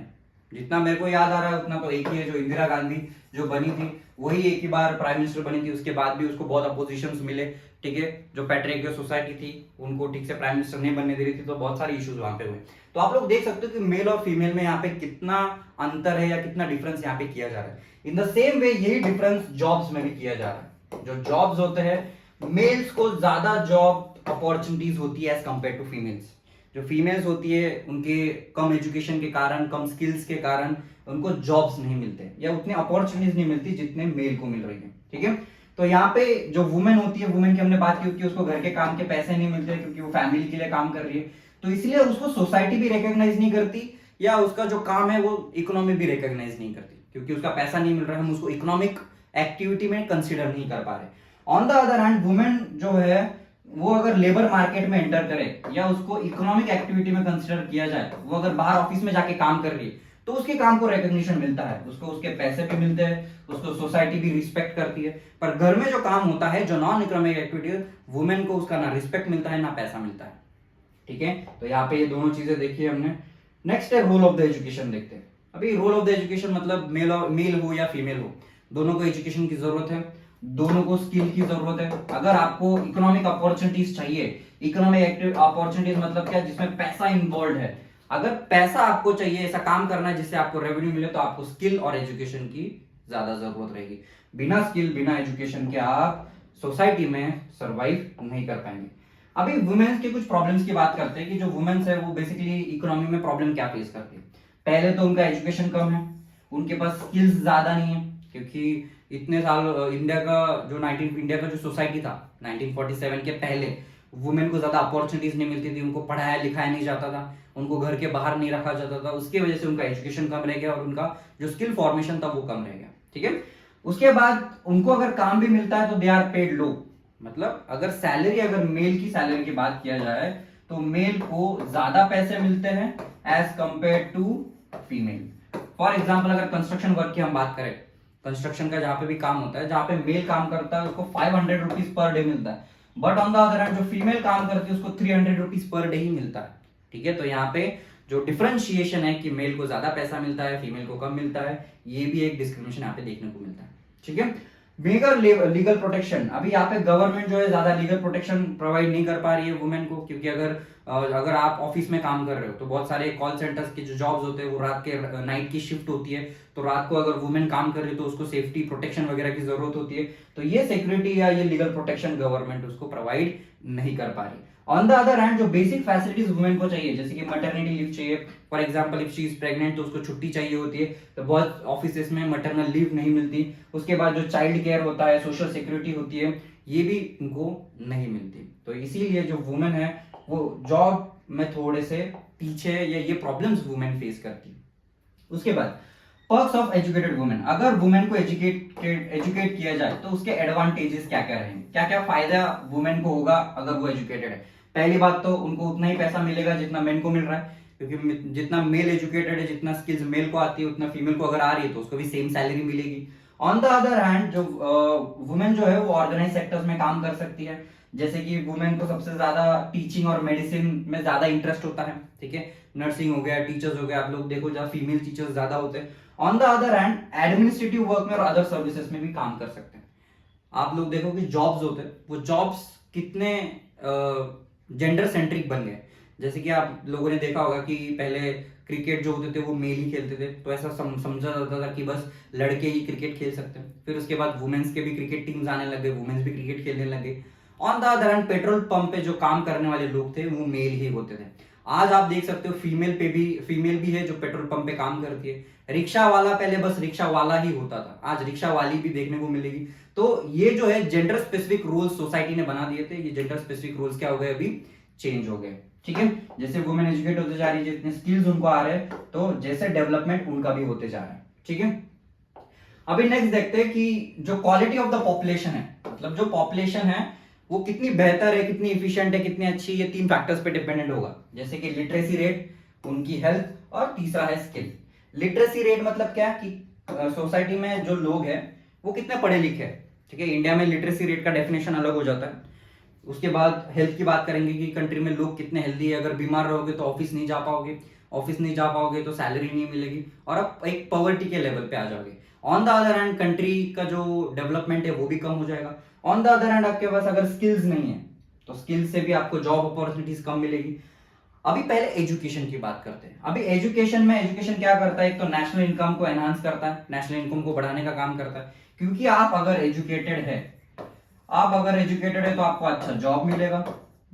जितना मेरे को याद आ रहा है उतना तो एक ही है, जो इंदिरा गांधी जो बनी थी वही एक ही बार प्राइम मिनिस्टर बनी थी, उसके बाद भी उसको बहुत अपोजिशंस मिले। ठीक है, जो पैट्रियार्कल सोसाइटी थी उनको ठीक से प्राइम मिनिस्टर नहीं बनने दे रही थी, तो बहुत सारे इश्यूज वहां पे हुए। तो आप लोग देख सकते हो कि मेल और फीमेल में यहाँ पे कितना अंतर है या कितना डिफरेंस यहाँ पे किया जा रहा है। इन द सेम वे यही डिफरेंस जॉब्स में भी किया जा रहा है। जो जॉब्स होते हैं, मेल्स को ज्यादा जॉब अपॉर्चुनिटीज होती है एज कंपेयर टू फीमेल्स। जो फीमेल्स होती है उनके कम एजुकेशन के कारण, कम स्किल्स के कारण उनको जॉब्स नहीं मिलते या उतनी अपॉर्चुनिटीज नहीं मिलती जितने मेल को मिल रही है। ठीक है, तो यहाँ पे जो वुमेन होती है, वुमेन की हमने बात की कि उसको घर के काम के पैसे नहीं मिलते क्योंकि वो फैमिली के लिए काम कर रही है, तो इसलिए उसको सोसाइटी भी रिकॉग्नाइज नहीं करती या उसका जो काम है वो इकोनॉमी भी रिकॉग्नाइज नहीं करती, क्योंकि उसका पैसा नहीं मिल रहा है, हम उसको इकोनॉमिक एक्टिविटी में कंसिडर नहीं कर पा रहे। On the other hand women जो है वो अगर लेबर मार्केट में एंटर करे या उसको इकोनॉमिक एक्टिविटी में कंसिडर किया जाए, वो अगर बाहर ऑफिस में जाके काम कर रही है तो उसके काम को रिकॉग्निशन मिलता है, उसको उसके पैसे भी मिलते हैं, उसको सोसाइटी भी रिस्पेक्ट करती है। पर घर में जो काम होता है, जो नॉन इकोनॉमिक एक्टिविटी, वुमेन को उसका ना रिस्पेक्ट मिलता है ना पैसा मिलता है। ठीक है, तो यहाँ पे ये दोनों चीजें देखी हमने। नेक्स्ट है रोल ऑफ द एजुकेशन देखते हैं। अभी रोल ऑफ द एजुकेशन मतलब मेल हो या फीमेल हो, दोनों को एजुकेशन की जरूरत है। दोनों को स्किल की जरूरत है। अगर आपको इकोनॉमिक अपॉर्चुनिटीज चाहिए, इकोनॉमिक अपॉर्चुनिटीज मतलब क्या, जिसमें पैसा इन्वॉल्व है, अगर पैसा आपको चाहिए, ऐसा काम करना है जिससे आपको रेवेन्यू मिले, तो आपको स्किल और एजुकेशन की ज्यादा जरूरत रहेगी। बिना स्किल बिना एजुकेशन के आप सोसाइटी में सरवाइव नहीं कर पाएंगे। अभी वुमेन्स के कुछ प्रॉब्लम्स की बात करते हैं कि जो वुमेन्स है वो बेसिकली इकोनॉमी में प्रॉब्लम क्या फेस करती है। पहले तो उनका एजुकेशन कम है, उनके पास स्किल्स ज्यादा नहीं है, क्योंकि इतने साल इंडिया का जो सोसाइटी था 1947 के पहले, वुमेन को ज्यादा अपॉर्चुनिटीज नहीं मिलती थी, उनको पढ़ाया लिखाया नहीं जाता था, उनको घर के बाहर नहीं रखा जाता था, उसकी वजह से उनका एजुकेशन कम रह गया और उनका जो स्किल फॉर्मेशन था वो कम रह गया। ठीक है, उसके बाद उनको अगर काम भी मिलता है तो दे आर पेड लो, मतलब अगर मेल की सैलरी की बात किया जाए तो मेल को ज्यादा पैसे मिलते हैं as compare to female. For example अगर कंस्ट्रक्शन वर्क की हम बात करें, कंस्ट्रक्शन का जहां पे भी काम होता है, जहां पे मेल काम करता है उसको 500 रुपीज पर डे मिलता है, but on the other hand जो फीमेल काम करती है उसको 300 रुपीज पर डे ही मिलता है। ठीक है, तो यहाँ पे जो डिफरेंशिएशन है कि मेल को ज्यादा पैसा मिलता है फीमेल को कम मिलता है, ये भी एक डिस्क्रिमिनेशन यहाँ पे देखने को मिलता है। ठीक है, बेगर लीगल प्रोटेक्शन, अभी यहाँ पे गवर्नमेंट जो है ज्यादा लीगल प्रोटेक्शन प्रोवाइड नहीं कर पा रही है वुमेन को, क्योंकि अगर आप ऑफिस में काम कर रहे हो तो बहुत सारे कॉल सेंटर्स के जो जॉब्स होते हैं वो रात के नाइट की शिफ्ट होती है, तो रात को अगर वुमेन काम कर रही है तो उसको सेफ्टी प्रोटेक्शन वगैरह की जरूरत होती है, तो ये सिक्योरिटी या ये लीगल प्रोटेक्शन गवर्नमेंट उसको प्रोवाइड नहीं कर पा रही। ऑन द अदर हैंड जो बेसिक फैसिलिटीज वुमेन को चाहिए, जैसे कि मैटरनिटी लीव चाहिए, for example if she is pregnant तो उसको छुट्टी चाहिए होती है, तो बहुत ऑफिसेस में मैटरनल लीव नहीं मिलती। उसके बाद जो चाइल्ड केयर होता है, सोशल सिक्योरिटी होती है, ये भी उनको नहीं मिलती। तो इसीलिए जो वुमेन है वो जॉब में थोड़े से पीछे, ये प्रॉब्लम्स वुमेन फेस करती है। उसके बाद पर्क्स ऑफ एजुकेटेड वुमेन, अगर वुमेन को एजुकेट किया जाए तो उसके एडवांटेजेस क्या क्या रहेंगे, क्या क्या फायदा वुमेन को होगा अगर वो एजुकेटेड है। पहली बात तो उनको उतना ही पैसा मिलेगा जितना मेन को मिल रहा है, क्योंकि जितना मेल एजुकेटेड है, जितना स्किल्स मेल को आती है उतना फीमेल को अगर आ रही है तो उसको भी सेम सैलरी मिलेगी। ऑन द अदर हैंड जो वुमेन जो है वो ऑर्गेनाइज सेक्टर्स में काम कर सकती है, जैसे कि वुमेन को सबसे ज्यादा टीचिंग और मेडिसिन में ज्यादा इंटरेस्ट होता है। ठीक है, नर्सिंग हो गया, टीचर्स हो गया, आप लोग देखो जहाँ फीमेल टीचर्स ज्यादा होते हैं। On the other hand administrative work में और अदर सर्विसेज में भी काम कर सकते हैं। आप लोग देखो कि जॉब्स होते हैं, वो जॉब्स कितने जेंडर सेंट्रिक बन गए। जैसे कि आप लोगों ने देखा होगा कि पहले क्रिकेट जो होते थे वो मेल ही खेलते थे, तो ऐसा समझा जाता था कि बस लड़के ही क्रिकेट खेल सकते हैं। फिर उसके बाद वुमेन्स के भी क्रिकेट टीम्स आने लगे, वुमेन्स भी क्रिकेट खेलने लगे। On the other hand petrol pump पे जो काम करने वाले लोग थे वो मेल ही होते थे। आज आप देख सकते हो फीमेल भी है जो पेट्रोल पंप पे काम करती है। रिक्शा वाला पहले बस रिक्शा वाला ही होता था, आज रिक्शा वाली भी देखने को मिलेगी। तो ये जो है जेंडर स्पेसिफिक रूल्स सोसाइटी ने बना दिए थे, ये जेंडर स्पेसिफिक रूल्स क्या हो गए, अभी चेंज हो गए। ठीक है, जैसे वुमेन एजुकेट होते जा रही है, जितने स्किल्स उनको आ रहे हैं, तो जैसे डेवलपमेंट उनका भी होते जा रहा है। ठीक है, अभी नेक्स्ट देखते हैं कि जो क्वालिटी ऑफ द पॉपुलेशन है, मतलब जो पॉपुलेशन है वो कितनी बेहतर है, कितनी इफिशिएंट है, कितनी अच्छी, ये 3 फैक्टर्स पे डिपेंडेंट होगा, जैसे कि लिटरेसी रेट, उनकी हेल्थ और तीसरा है स्किल। लिटरेसी रेट मतलब क्या कि सोसाइटी में जो लोग हैं वो कितने पढ़े लिखे हैं। ठीक है, इंडिया में लिटरेसी रेट का डेफिनेशन अलग हो जाता है। उसके बाद हेल्थ की बात करेंगे कि कंट्री में लोग कितने हेल्दी है, अगर बीमार रहोगे तो ऑफिस नहीं जा पाओगे तो सैलरी नहीं मिलेगी और आप एक पॉवर्टी के लेवल पे आ जाओगे। On the other hand country का जो डेवलपमेंट है वो भी कम हो जाएगा। ऑन द अदर हैंड आपके पास अगर स्किल्स नहीं है तो स्किल्स से भी आपको जॉब अपॉर्चुनिटीज कम मिलेगी। अभी पहले एजुकेशन की बात करते हैं। अभी एजुकेशन क्या करता है, एक तो नेशनल इनकम को एनहांस करता है, नेशनल इनकम को बढ़ाने का काम करता है, क्योंकि आप अगर एजुकेटेड है तो आपको अच्छा जॉब मिलेगा,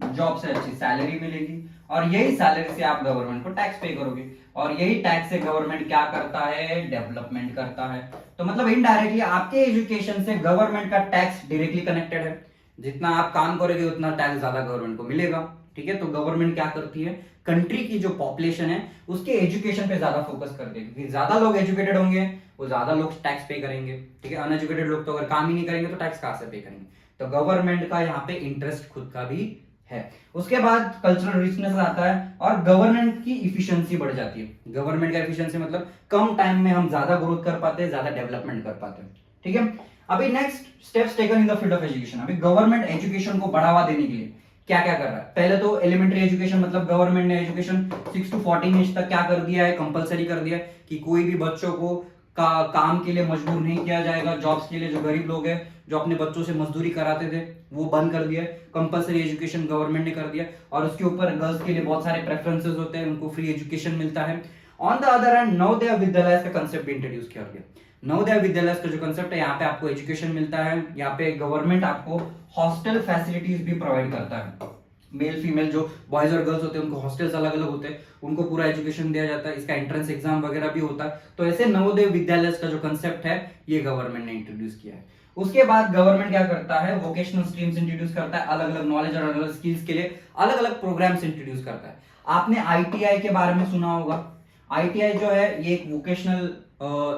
जॉब से अच्छी सैलरी मिलेगी और यही सैलरी से आप गवर्नमेंट को टैक्स पे करोगे और यही टैक्स से गवर्नमेंट क्या करता है, डेवलपमेंट करता है। तो मतलब इनडायरेक्टली आपके एजुकेशन से गवर्नमेंट का टैक्स डायरेक्टली कनेक्टेड है। जितना आप काम करोगे उतना टैक्स ज्यादा गवर्नमेंट को मिलेगा। ठीक है, तो गवर्नमेंट क्या करती है, कंट्री की जो पॉपुलेशन है उसके एजुकेशन पे ज्यादा फोकस करती है, क्योंकि ज्यादा लोग एजुकेटेड होंगे वो ज्यादा लोग टैक्स पे करेंगे। ठीक है, अनएजुकेटेड लोग तो अगर काम ही नहीं करेंगे तो टैक्स कहां से पे करेंगे। तो गवर्नमेंट का यहाँ पे इंटरेस्ट खुद का भी है। उसके बाद कल्चरल रिचनेस आता है और गवर्नमेंट की इफिशिएंसी बढ़ जाती है। गवर्नमेंट का इफिशिएंसी मतलब कम टाइम में हम ज्यादा ग्रोथ कर पाते हैं, ज्यादा डेवलपमेंट कर पाते हैं। ठीक है, अभी next steps taken in the field of education. अभी गवर्नमेंट एजुकेशन को बढ़ावा देने के लिए क्या क्या कर रहा है। पहले तो एलिमेंट्री एजुकेशन, मतलब गवर्नमेंट ने एजुकेशन 6 to 14 एज तक क्या कर दिया है, कंपलसरी कर दिया है कि कोई भी बच्चों को काम के लिए मजबूर नहीं किया जाएगा। जॉब्स के लिए जो गरीब लोग हैं जो अपने बच्चों से मजदूरी कराते थे वो बंद कर दिया। कंपलसरी एजुकेशन गवर्नमेंट ने कर दिया और उसके ऊपर गर्ल्स के लिए बहुत सारे प्रेफरेंसेस होते हैं, उनको फ्री एजुकेशन मिलता है। On the other hand Navodaya Vidyalaya का कंसेप्ट भी इंट्रोड्यूस किया गया। नवोदय विद्यालय का जो कंसेप्ट है, यहाँ पे आपको एजुकेशन मिलता है, यहाँ पे गवर्नमेंट आपको हॉस्टल फैसिलिटीज भी प्रोवाइड करता है। मेल फीमेल जो बॉयज और गर्ल्स होते हैं उनको हॉस्टल्स अलग अलग होते हैं, उनको पूरा एजुकेशन दिया जाता है, इसका एंट्रेंस एग्जाम वगैरह भी होता है। तो ऐसे नवोदय विद्यालय का जो कंसेप्ट है ये गवर्नमेंट ने इंट्रोड्यूस किया है। उसके बाद गवर्नमेंट क्या करता है, वोकेशनल स्ट्रीम्स इंट्रोड्यूस करता है, अलग अलग नॉलेज और अलग अलग स्किल्स के लिए अलग अलग प्रोग्राम्स इंट्रोड्यूस करता है। आपने आईटीआई के बारे में सुना होगा। आईटीआई जो है ये एक वोकेशनल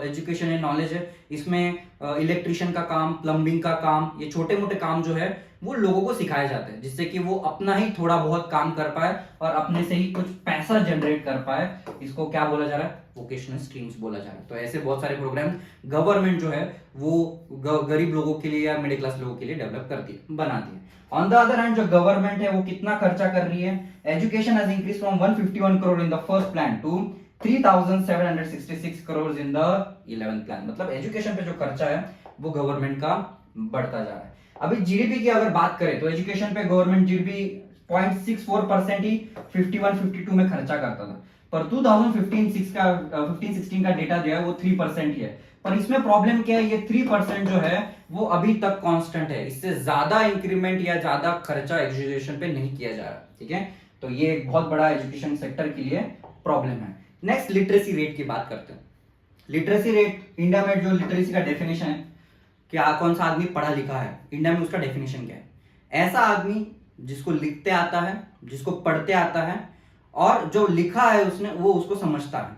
एजुकेशन एंड नॉलेज है। इसमें इलेक्ट्रिशियन का काम, प्लम्बिंग का काम, ये छोटे मोटे काम जो है वो लोगों को सिखाए जाते हैं, जिससे कि वो अपना ही थोड़ा बहुत काम कर पाए और अपने से ही कुछ पैसा जनरेट कर पाए। इसको क्या बोला जा रहा है, वोकेशनल स्ट्रीम्स बोला जा रहा है। तो ऐसे बहुत सारे प्रोग्राम गवर्नमेंट जो है वो गरीब लोगों के लिए या मिडिल क्लास लोगों के लिए डेवलप करती है, बनाती है। ऑन द अदर हैंड जो गवर्नमेंट है वो कितना खर्चा कर रही है, education has increase from 151 crore in the first plan to 3766 crore in the 11th plan. मतलब एजुकेशन पे जो खर्चा है वो गवर्नमेंट का बढ़ता जा रहा है। अभी जीडीपी की अगर बात करें तो एजुकेशन पे गवर्नमेंट जीडीपी 0.64% ही 51-52 में खर्चा करता था, पर 2015-16 का डेटा जो है वो 3% ही है। पर इसमें प्रॉब्लम क्या है, ये 3% जो है वो अभी तक कांस्टेंट है, इससे ज्यादा इंक्रीमेंट या ज्यादा खर्चा एजुकेशन पे नहीं किया जा रहा। ठीक है, तो ये एक बहुत बड़ा एजुकेशन सेक्टर के लिए प्रॉब्लम है। नेक्स्ट लिटरेसी रेट की बात करते हैं। लिटरेसी रेट इंडिया में जो लिटरेसी का डेफिनेशन है, क्या कौन सा आदमी पढ़ा लिखा है इंडिया में, उसका डेफिनेशन क्या है, ऐसा आदमी जिसको लिखते आता है, जिसको पढ़ते आता है और जो लिखा है उसने वो उसको समझता है,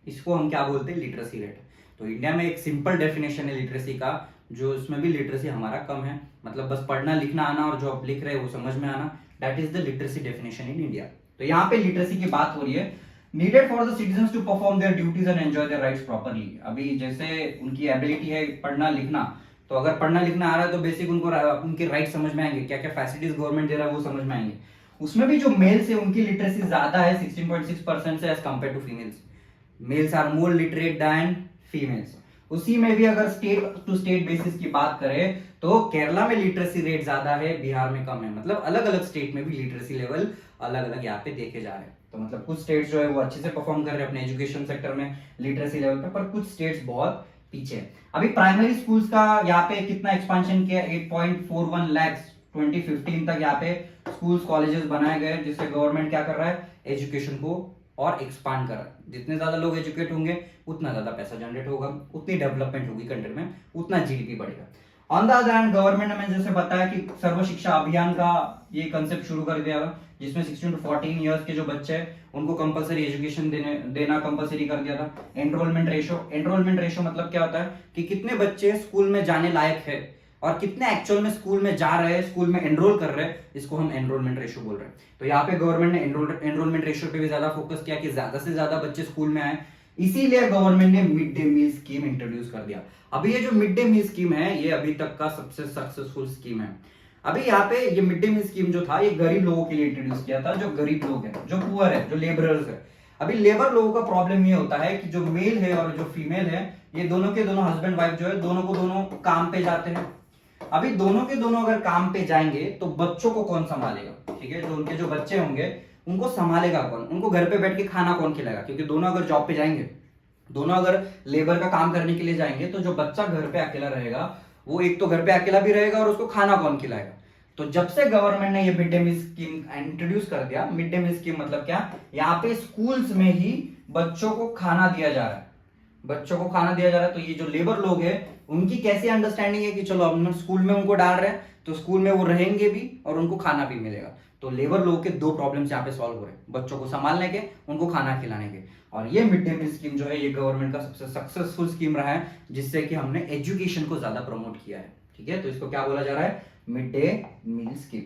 इसको हम क्या बोलते हैं, लिटरेसी रेट। तो इंडिया में एक सिंपल डेफिनेशन है लिटरेसी का, जो इसमें भी लिटरेसी हमारा कम है, मतलब बस पढ़ना लिखना आना और जो आप लिख रहे हैं वो समझ में आना, that is the literacy definition in India. तो यहाँ पे लिटरेसी की बात हो रही है, needed for the citizens to perform their duties and enjoy their rights properly. अभी जैसे उनकी एबिलिटी है पढ़ना लिखना, तो अगर पढ़ना लिखना आ रहा है तो बेसिक उनको उनके राइट समझ में आएंगे, क्या क्या फैसिलिटीज गवर्नमेंट दे रहा है वो समझ में आएंगे। उसमें भी जो मेल्स है उनकी लिटरेसी ज्यादा है 16.6% से as compare to females. Males are more literate than females. उसी में भी अगर स्टेट टू स्टेट बेसिस की बात करें तो केरला में लिटरेसी रेट ज्यादा है, बिहार में कम है। मतलब अलग अलग स्टेट में भी लिटरेसी लेवल अलग अलग यहाँ पे देखे जा रहे हैं। तो मतलब कुछ स्टेट्स जो है वो अच्छे से परफॉर्म कर रहे हैं अपने एजुकेशन सेक्टर में लिटरेसी लेवल पे, पर कुछ स्टेट्स बहुत पीछे। अभी प्राइमरी स्कूल्स का यहाँ पे कितना एक्सपेंशन किया, 8.41 लाख 2015 तक यहाँ पे स्कूल्स कॉलेजेस बनाए गए, जिससे गवर्नमेंट क्या कर रहा है, एजुकेशन को और एक्सपांड कर रहा है। जितने ज्यादा लोग एजुकेट होंगे उतना ज्यादा पैसा जनरेट होगा, उतनी डेवलपमेंट होगी कंट्री में, उतना जीडीपी बढ़ेगा। On the other hand government ने जैसे बताया कि सर्व शिक्षा अभियान का ये कंसेप्ट शुरू कर दिया, जिसमें 16 to 14 इयर्स के जो बच्चे हैं उनको कंपलसरी एजुकेशन देना कंपलसरी कर दिया था। एनरोलमेंट रेशो मतलब क्या होता है कि कितने बच्चे स्कूल में जाने लायक है और कितने एक्चुअल में स्कूल में जा रहे हैं, स्कूल में एनरोल कर रहे हैं, इसको हम एनरोलमेंट रेशो बोल रहे हैं। तो यहाँ पे गवर्नमेंट ने एनरोलमेंट रेशो पे भी ज्यादा फोकस किया कि ज्यादा से ज्यादा बच्चे स्कूल में आए, इसीलिए गवर्नमेंट ने mid day meal scheme introduce कर दिया। अभी ये जो मिड डे मील स्कीम है ये अभी तक का सबसे सक्सेसफुल स्कीम है। अभी यहाँ पे ये मिड डे मील स्कीम जो था ये गरीब लोगों के लिए इंट्रोड्यूस किया था, जो गरीब लोग हैं, जो पुअर है, जो लेबरर्स है। अभी लेबर लोगों का प्रॉब्लम ये होता है कि जो मेल है और जो फीमेल है, ये दोनों के दोनों हस्बैंड वाइफ जो है दोनों को दोनों काम पे जाते हैं। अभी दोनों के दोनों अगर काम पे जाएंगे तो बच्चों को कौन संभालेगा, ठीक है, जो उनके जो बच्चे होंगे उनको संभालेगा कौन, उनको घर पे बैठ के खाना कौन खिलाएगा, क्योंकि दोनों अगर जॉब पे जाएंगे, दोनों अगर लेबर का काम करने के लिए जाएंगे तो जो बच्चा घर पे अकेला रहेगा वो एक तो घर पे अकेला भी रहेगा और उसको खाना कौन खिलाएगा। तो जब से गवर्नमेंट ने ये mid day meal scheme introduce कर दिया, मिड डे मील स्कीम मतलब क्या, यहाँ पे स्कूल्स में ही बच्चों को खाना दिया जा रहा है, बच्चों को खाना दिया जा रहा है। तो ये जो लेबर लोग हैं उनकी कैसी अंडरस्टैंडिंग है कि चलो हम स्कूल में उनको डाल रहे हैं तो स्कूल में वो रहेंगे भी और उनको खाना भी मिलेगा। तो लेबर लोग के दो प्रॉब्लम्स यहाँ पे सॉल्व हो रहे हैं, बच्चों को संभालने के, उनको खाना खिलाने के। और ये मिड डे मील स्कीम जो है ये गवर्नमेंट का सबसे सक्सेसफुल स्कीम रहा है, जिससे कि हमने एजुकेशन को ज्यादा प्रमोट किया है। ठीक है, तो इसको क्या बोला जा रहा है, mid day meal scheme.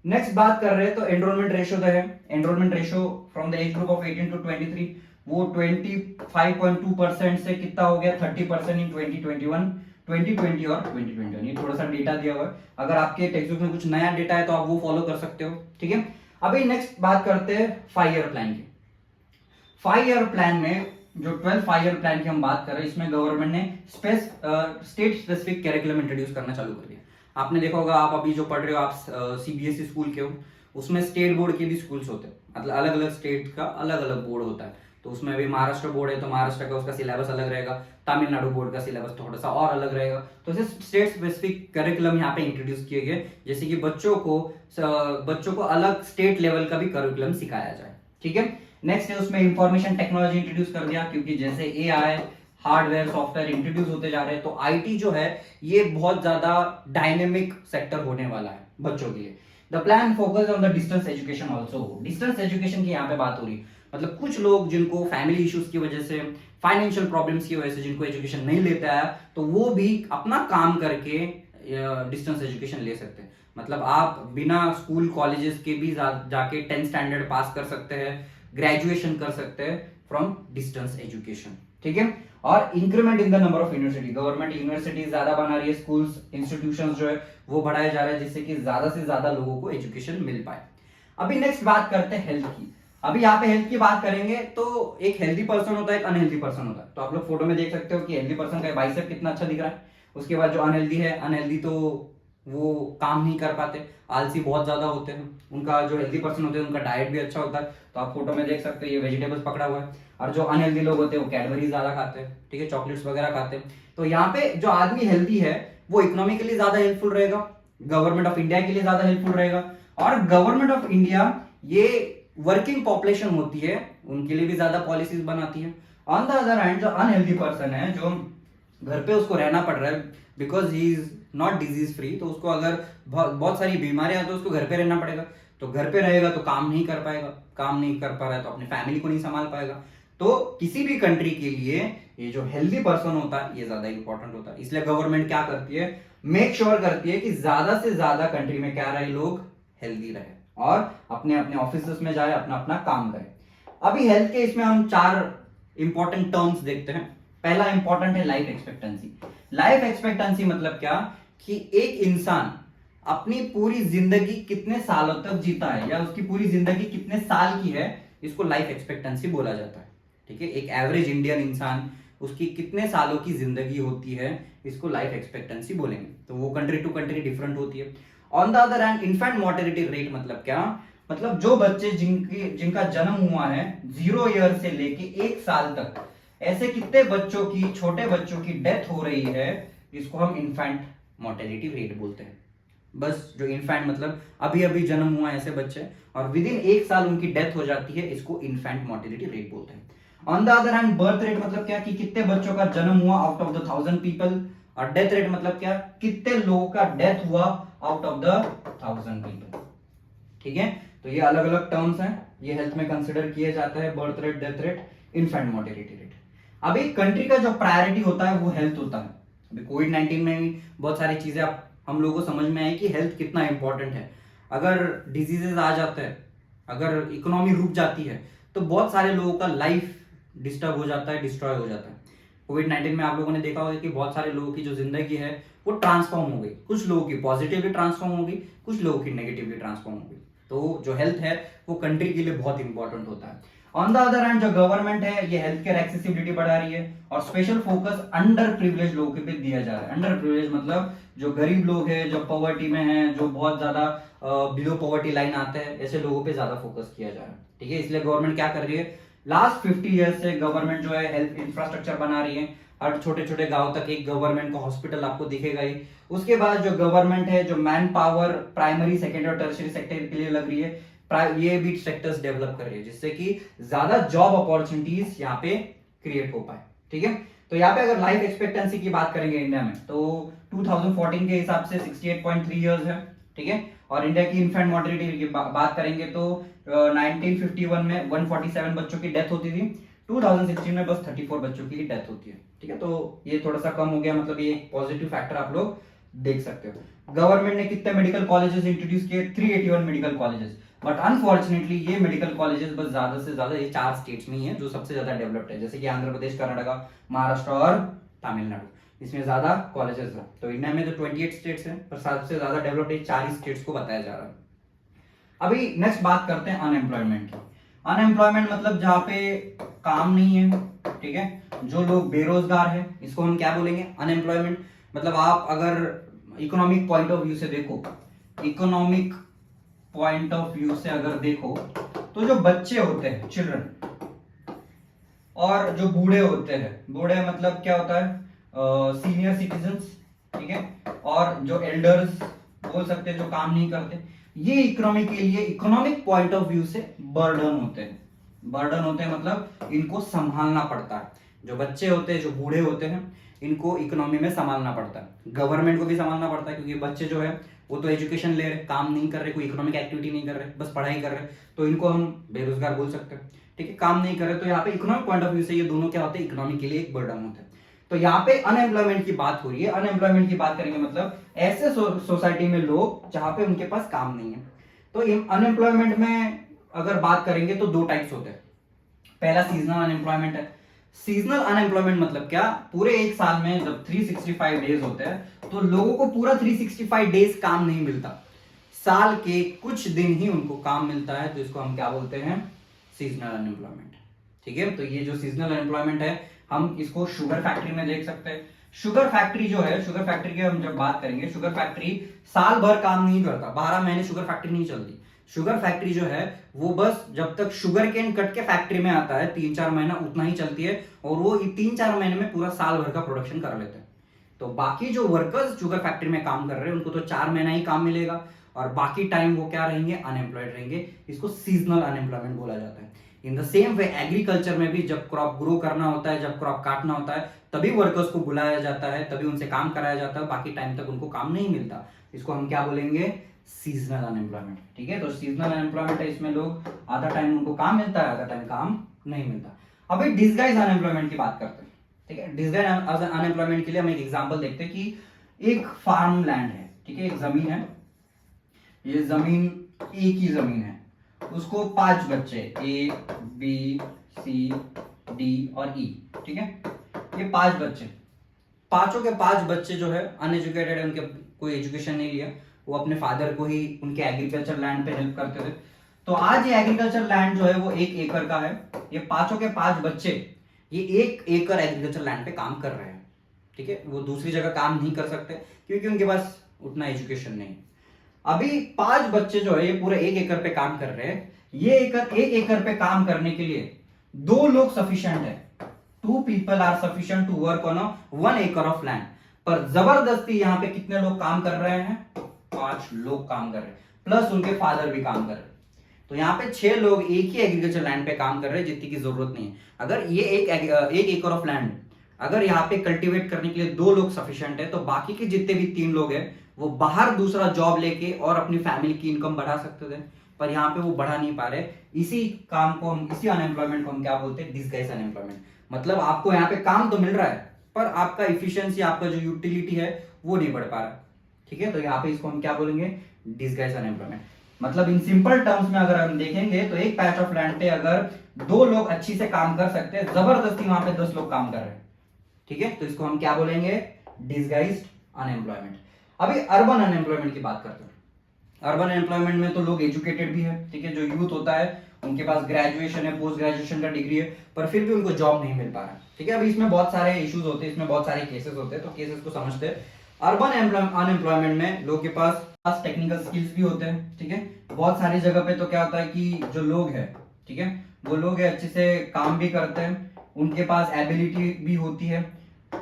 Next बात कर रहे हैं तो एनरोलमेंट रेशो जो है, enrolment ratio from the age group of 18 to 23 वो 25.2% से कितना हो गया 30% इन 2021, 2020 और 2021। ये थोड़ा सा डेटा दिया हुआ है, अगर आपके टेक्स्ट बुक में कुछ नया डेटा है तो आप वो फॉलो कर सकते हो। ठीक है, अभी नेक्स्ट बात करते हैं 5 ईयर प्लान की। 5 ईयर प्लान में जो 12 5 ईयर प्लान की हम बात कर रहे हैं, इसमें गवर्नमेंट ने स्टेट स्पेसिफिक कैरिकुलम इंट्रोड्यूस करना चालू कर दिया। आपने देखा होगा, आप अभी जो पढ़ रहे हो, आप सीबीएसई स्कूल के हो, उसमें स्टेट बोर्ड के भी स्कूल्स होते हैं, मतलब अलग अलग स्टेट का अलग अलग बोर्ड होता है। तो उसमें अभी महाराष्ट्र बोर्ड है तो महाराष्ट्र का उसका सिलेबस अलग रहेगा, तमिलनाडु बोर्ड का सिलेबस थोड़ा सा और अलग रहेगा। तो ऐसे स्टेट स्पेसिफिक करिकुलम यहाँ पे इंट्रोड्यूस किए गए, जैसे कि बच्चों को अलग स्टेट लेवल का भी करिकुलम सिखाया जाए। ठीक है, नेक्स्ट है उसमें इंफॉर्मेशन टेक्नोलॉजी इंट्रोड्यूस कर दिया, क्योंकि जैसे एआई, हार्डवेयर, सॉफ्टवेयर इंट्रोड्यूस होते जा रहे हैं, तो आईटी जो है ये बहुत ज्यादा डायनेमिक सेक्टर होने वाला है बच्चों के लिए। The plan focus on the distance education also. Distance education की यहाँ पे बात हो रही है, मतलब कुछ लोग जिनको फैमिली इश्यूज की वजह से, फाइनेंशियल प्रॉब्लम्स की वजह से जिनको एजुकेशन नहीं लेता है, तो वो भी अपना काम करके डिस्टेंस एजुकेशन ले सकते हैं। मतलब आप बिना स्कूल कॉलेजेस के भी जाके 10th स्टैंडर्ड पास कर सकते हैं, ग्रेजुएशन कर सकते हैं फ्रॉम डिस्टेंस एजुकेशन। ठीक है, और increment in the number of university, government university ज्यादा बना रही है, स्कूल्स इंस्टीट्यूशंस जो है वो बढ़ाए जा रहे हैं, जिससे कि ज्यादा से ज्यादा लोगों को एजुकेशन मिल पाए। अभी नेक्स्ट बात करते हैं हेल्थ की। अभी यहाँ पे हेल्थ की बात करेंगे तो एक हेल्दी पर्सन होता है, एक अनहेल्दी पर्सन होता है। तो आप लोग फोटो में देख सकते हो कि हेल्दी पर्सन का बाइसेप कितना अच्छा दिख रहा है। उसके बाद जो अनहेल्दी है, अनहेल्दी तो वो काम नहीं कर पाते, आलसी बहुत ज्यादा होते हैं। उनका जो हेल्दी पर्सन होते हैं उनका डाइट भी अच्छा होता है। तो आप फोटो में देख सकते हो ये वेजिटेबल्स पकड़ा हुआ है। और जो अनहेल्दी लोग होते हैं वो कैडबरी ज्यादा खाते हैं, ठीक है, चॉकलेट्स वगैरह खाते हैं। तो यहाँ पे जो आदमी हेल्दी है वो इकोनॉमिकली ज्यादा हेल्पफुल रहेगा, गवर्नमेंट ऑफ इंडिया के लिए ज्यादा हेल्पफुल रहेगा। और गवर्नमेंट ऑफ इंडिया ये वर्किंग पॉपुलेशन होती है उनके लिए भी ज्यादा पॉलिसीज बनाती है। ऑन द अदर हैंड जो अनहेल्दी पर्सन है, जो घर पे उसको रहना पड़ रहा है because he is not disease free, तो उसको अगर बहुत सारी बीमारियां तो उसको घर पे रहना पड़ेगा। तो घर पे रहेगा तो काम नहीं कर पाएगा, काम नहीं कर पा रहा है तो अपनी फैमिली को नहीं संभाल पाएगा। तो किसी भी कंट्री के लिए ये जो हेल्दी पर्सन होता है ये ज्यादा इंपॉर्टेंट होता है। इसलिए गवर्नमेंट क्या करती है, मेक श्योर करती है कि ज्यादा से ज्यादा कंट्री में क्या रहे, लोग हेल्दी रहे और अपने अपने ऑफिस में जाए, अपना अपना काम करे। अभी हेल्थ के इसमें हम 4 इंपॉर्टेंट टर्म्स देखते हैं। पहला इंपॉर्टेंट है लाइफ एक्सपेक्टेंसी। लाइफ एक्सपेक्टेंसी मतलब क्या कि एक इंसान अपनी पूरी जिंदगी कितने सालों तक जीता है या उसकी पूरी जिंदगी कितने साल की है, इसको लाइफ एक्सपेक्टेंसी बोला जाता है। ठीक है, एक एवरेज इंडियन इंसान उसकी कितने सालों की जिंदगी होती है, इसको लाइफ एक्सपेक्टेंसी बोलेंगे। तो वो कंट्री टू कंट्री डिफरेंट होती है। On the other hand infant mortality rate मतलब क्या, मतलब जो बच्चे जिनका जन्म हुआ है 0 ईयर से लेके 1 साल तक, ऐसे कितने बच्चों की, छोटे बच्चों की डेथ हो रही है, इसको हम इन्फेंट मोर्टेलिटी रेट बोलते हैं। बस जो इन्फेंट मतलब अभी अभी जन्म हुआ है ऐसे बच्चे और विद इन 1 साल उनकी डेथ हो जाती है, इसको इन्फेंट मोर्टेलिटी रेट बोलते हैं। On the other hand birth rate मतलब क्या कि कितने बच्चों का जन्म हुआ आउट ऑफ द 1000 पीपल, और डेथ रेट मतलब क्या, कितने लोगों का डेथ हुआ आउट ऑफ द 1000 पीपल। ठीक है, तो ये अलग अलग टर्म्स हैं, ये हेल्थ में कंसिडर किए जाते हैं, birth rate, death rate, infant mortality rate. अभी कंट्री का जो प्रायोरिटी होता है वो हेल्थ होता है। अभी कोविड-19 में भी बहुत सारी चीजें हम लोगों को समझ में आई कि हेल्थ कितना इंपॉर्टेंट है। अगर डिजीजेस आ जाते हैं, अगर इकोनॉमी रुक जाती है, तो बहुत सारे लोगों का लाइफ डिस्टर्ब हो जाता है, डिस्ट्रॉय हो जाता है। कोविड-19 में आप लोगों ने देखा होगा कि बहुत सारे लोगों की जो जिंदगी है वो ट्रांसफॉर्म हो गई, कुछ लोगों की पॉजिटिवली ट्रांसफॉर्म हो गई, कुछ लोगों की नेगेटिवली ट्रांसफॉर्म हो गई। तो जो हेल्थ है वो कंट्री के लिए बहुत इंपॉर्टेंट होता है। ऑन द अदर हैंड जो गवर्नमेंट है ये हेल्थ केयर एक्सेसिबिलिटी बढ़ा रही है और स्पेशल फोकस अंडर प्रिविलेज लोगों के पे दिया जा रहा है। अंडर प्रिविलेज मतलब जो गरीब लोग हैं, जो पॉवर्टी में हैं, जो बहुत ज्यादा बिलो पॉवर्टी लाइन आते हैं, ऐसे लोगों पे ज्यादा फोकस किया जा रहा है। ठीक है, इसलिए गवर्नमेंट क्या कर रही है, लास्ट 50 ईयर्स से गवर्नमेंट जो है हेल्थ इंफ्रास्ट्रक्चर बना रही है। हर छोटे छोटे गांव तक एक गवर्नमेंट का हॉस्पिटल आपको दिखेगा ही। उसके बाद जो गवर्नमेंट है, जो मैन पावर प्राइमरी, सेकेंडरी और टर्शियरी सेक्टर के लिए लग रही है, ये भी सेक्टर्स डेवलप कर रही है, जिससे कि ज्यादा जॉब अपॉर्चुनिटीज यहाँ पे क्रिएट हो पाए। ठीक है, तो यहाँ पे अगर लाइफ एक्सपेक्टेंसी की बात करेंगे इंडिया में तो 2014 के हिसाब से 68.3 इयर्स है। ठीक है, और इंडिया की इन्फेंट मोर्टेलिटी की बात करेंगे तो 1951 में 147 बच्चों की डेथ होती थी, 2016 में बस 34 बच्चों की डेथ होती है। ठीक है, तो ये थोड़ा सा कम हो गया, मतलब ये एक पॉजिटिव फैक्टर आप लोग देख सकते हो। गवर्नमेंट ने कितने मेडिकल कॉलेजेस इंट्रोड्यूस किए, 381 मेडिकल कॉलेजेस, बट अनफॉर्चुनेटली ये मेडिकल कॉलेजेस बस ज्यादा से ज्यादा ये 4 स्टेट्स में ही है जो सबसे ज्यादा डेवलप्ड है, जैसे कि आंध्र प्रदेश, कर्नाटक, महाराष्ट्र और तमिलनाडु, इसमें ज्यादा कॉलेजेस है। तो इंडिया में तो 28 स्टेट्स हैं पर सबसे ज्यादा डेवलप्ड 4 स्टेट्स को बताया जा रहा है। अभी नेक्स्ट बात करते हैं अनएम्प्लॉयमेंट की। अनएम्प्लॉयमेंट मतलब जहाँ पे काम नहीं है, ठीक है, जो लोग बेरोजगार है, इसको हम क्या बोलेंगे, अनएम्प्लॉयमेंट। मतलब आप अगर इकोनॉमिक पॉइंट ऑफ व्यू से देखो, इकोनॉमिक पॉइंट ऑफ व्यू से अगर देखो तो जो बच्चे होते हैं, चिल्ड्रन, और जो बूढ़े होते हैं, बूढ़े मतलब क्या होता है, सीनियर सिटीजन्स, ठीक है, और जो एल्डर्स बोल सकते हैं, जो काम नहीं करते, ये इकोनॉमी के लिए इकोनॉमिक पॉइंट ऑफ व्यू से बर्डन होते हैं। बर्डन होते हैं मतलब इनको संभालना पड़ता है। जो बच्चे होते हैं, जो बूढ़े होते हैं, इनको इकोनॉमी में संभालना पड़ता है, गवर्नमेंट को भी संभालना पड़ता है, क्योंकि बच्चे जो है वो तो एजुकेशन ले रहे, काम नहीं कर रहे, कोई इकोनॉमिक एक्टिविटी नहीं कर रहे, बस पढ़ाई कर रहे, तो इनको हम बेरोजगार बोल सकते हैं, ठीक है, काम नहीं कर रहे। तो यहाँ पे इकोनॉमिक पॉइंट ऑफ व्यू से ये दोनों क्या होते हैं, इकोनॉमी के लिए एक बर्डन होते हैं। तो यहाँ पे अनएम्प्लॉयमेंट की बात हो रही है। अनएम्प्लॉयमेंट की बात करेंगे मतलब ऐसे सोसाइटी में लोग जहां पे उनके पास काम नहीं है। तो अनएम्प्लॉयमेंट में अगर बात करेंगे तो दो टाइप्स होते हैं। पहला सीजनल अनएम्प्लॉयमेंट है। सीजनल अनएम्प्लॉयमेंट मतलब क्या, पूरे एक साल में जब 365 डेज होते हैं तो लोगों को पूरा 365 डेज काम नहीं मिलता, साल के कुछ दिन ही उनको काम मिलता है, तो इसको हम क्या बोलते हैं, सीजनल अनएम्प्लॉयमेंट, ठीक है। तो ये जो सीजनल अनएम्प्लॉयमेंट है, हम इसको शुगर फैक्ट्री में देख सकते हैं। शुगर फैक्ट्री जो है, शुगर फैक्ट्री की हम जब बात करेंगे, शुगर फैक्ट्री साल भर काम नहीं करता, 12 महीने शुगर फैक्ट्री नहीं चलती। शुगर फैक्ट्री जो है वो बस जब तक शुगर केन कट के फैक्ट्री में आता है 3-4 महीना उतना ही चलती है, और वो 3-4 महीने में पूरा साल भर का प्रोडक्शन कर लेते हैं। तो बाकी जो वर्कर्स शुगर फैक्ट्री में काम कर रहे हैं उनको तो 4 महीना ही काम मिलेगा, और बाकी टाइम वो क्या रहेंगे, अनएम्प्लॉयड रहेंगे। इसको सीजनल अनएम्प्लॉयमेंट बोला जाता है। In the same way agriculture में भी जब क्रॉप ग्रो करना होता है, जब क्रॉप काटना होता है, तभी वर्कर्स को बुलाया जाता है, तभी उनसे काम कराया जाता है, बाकी टाइम तक उनको काम नहीं मिलता। इसको हम क्या बोलेंगे, सीजनल अनएम्प्लॉयमेंट, ठीक है। तो सीजनल अनएम्प्लॉयमेंट है, इसमें लोग आधा टाइम उनको काम मिलता है, आधा टाइम काम नहीं मिलता। अभी डिसगाइज अनएम्प्लॉयमेंट की बात करते हैं, ठीक है। डिसगाइज अनएम्प्लॉयमेंट के लिए हम एक एग्जांपल देखते हैं कि एक फार्म लैंड है, ठीक है, एक जमीन है, ये जमीन एक ही जमीन है, उसको 5 बच्चे ए बी सी डी और ई, ठीक है, ये 5 बच्चे, पांचों के 5 बच्चे जो है अनएजुकेटेड है, उनके कोई एजुकेशन नहीं लिया, वो अपने फादर को ही उनके एग्रीकल्चर लैंड पे हेल्प करते थे। तो आज ये एग्रीकल्चर लैंड जो है वो 1 एकड़ का है। ये पांचों के 5 बच्चे ये 1 एकड़ एग्रीकल्चर लैंड पे काम कर रहे हैं, ठीक है। वो दूसरी जगह काम नहीं कर सकते क्योंकि उनके पास उतना एजुकेशन नहीं। अभी 5 बच्चे जो है ये पूरे 1 एकड़ पे काम कर रहे हैं। ये 1 एकड़ पे काम करने के लिए 2 लोग सफिशिएंट है। 2 people are sufficient to work on a 1 acre of land। पर जबरदस्ती यहाँ पे कितने लोग काम कर रहे हैं, 5 लोग काम कर रहे हैं, प्लस उनके फादर भी काम कर रहे हैं। तो यहाँ पे 6 लोग एक ही एग्रीकल्चर लैंड पे काम कर रहे हैं जितनी की जरूरत नहीं है। अगर ये एक एकड़ ऑफ लैंड अगर यहाँ पे कल्टीवेट करने के लिए 2 लोग सफिशिएंट है, तो बाकी के जितने भी 3 लोग हैं वो बाहर दूसरा जॉब लेके और अपनी फैमिली की इनकम बढ़ा सकते थे, पर यहाँ पे वो बढ़ा नहीं पा रहे। इसी काम को हम, इसी अनएम्प्लॉयमेंट को हम क्या बोलते हैं, डिसगाइज अनएम्प्लॉयमेंट। मतलब आपको यहाँ पे काम तो मिल रहा है पर आपका इफिशियंसी, आपका जो यूटिलिटी है वो नहीं बढ़ पा रहा, ठीक है। तो यहाँ पे इसको हम क्या बोलेंगे, डिसगाइज अनएम्प्लॉयमेंट। मतलब इन सिंपल टर्म्स में अगर हम देखेंगे तो एक पैच ऑफ लैंड पे अगर 2 लोग अच्छी से काम कर सकते हैं, जबरदस्ती वहां पे 10 लोग काम कर रहे हैं, ठीक है। तो इसको हम क्या बोलेंगे, डिसगाइज्ड अनएम्प्लॉयमेंट। अभी अर्बन अनएम्प्लॉयमेंट की बात करते हैं। अर्बन एम्प्लॉयमेंट में तो लोग एजुकेटेड भी है, ठीक है, जो यूथ होता है उनके पास ग्रेजुएशन है, पोस्ट ग्रेजुएशन का डिग्री है, पर फिर भी उनको जॉब नहीं मिल पा रहा, ठीक है। अभी इसमें बहुत सारे इश्यूज होते हैं, इसमें बहुत सारे केसेस होते हैं, तो केसेस को समझते हैं। अर्बन अनएम्प्लॉयमेंट में लोग के पास टेक्निकल स्किल्स भी होते हैं, ठीक है। बहुत सारी जगह पे तो क्या होता है कि जो लोग है, ठीक है, वो लोग है अच्छे से काम भी करते हैं, उनके पास एबिलिटी भी होती है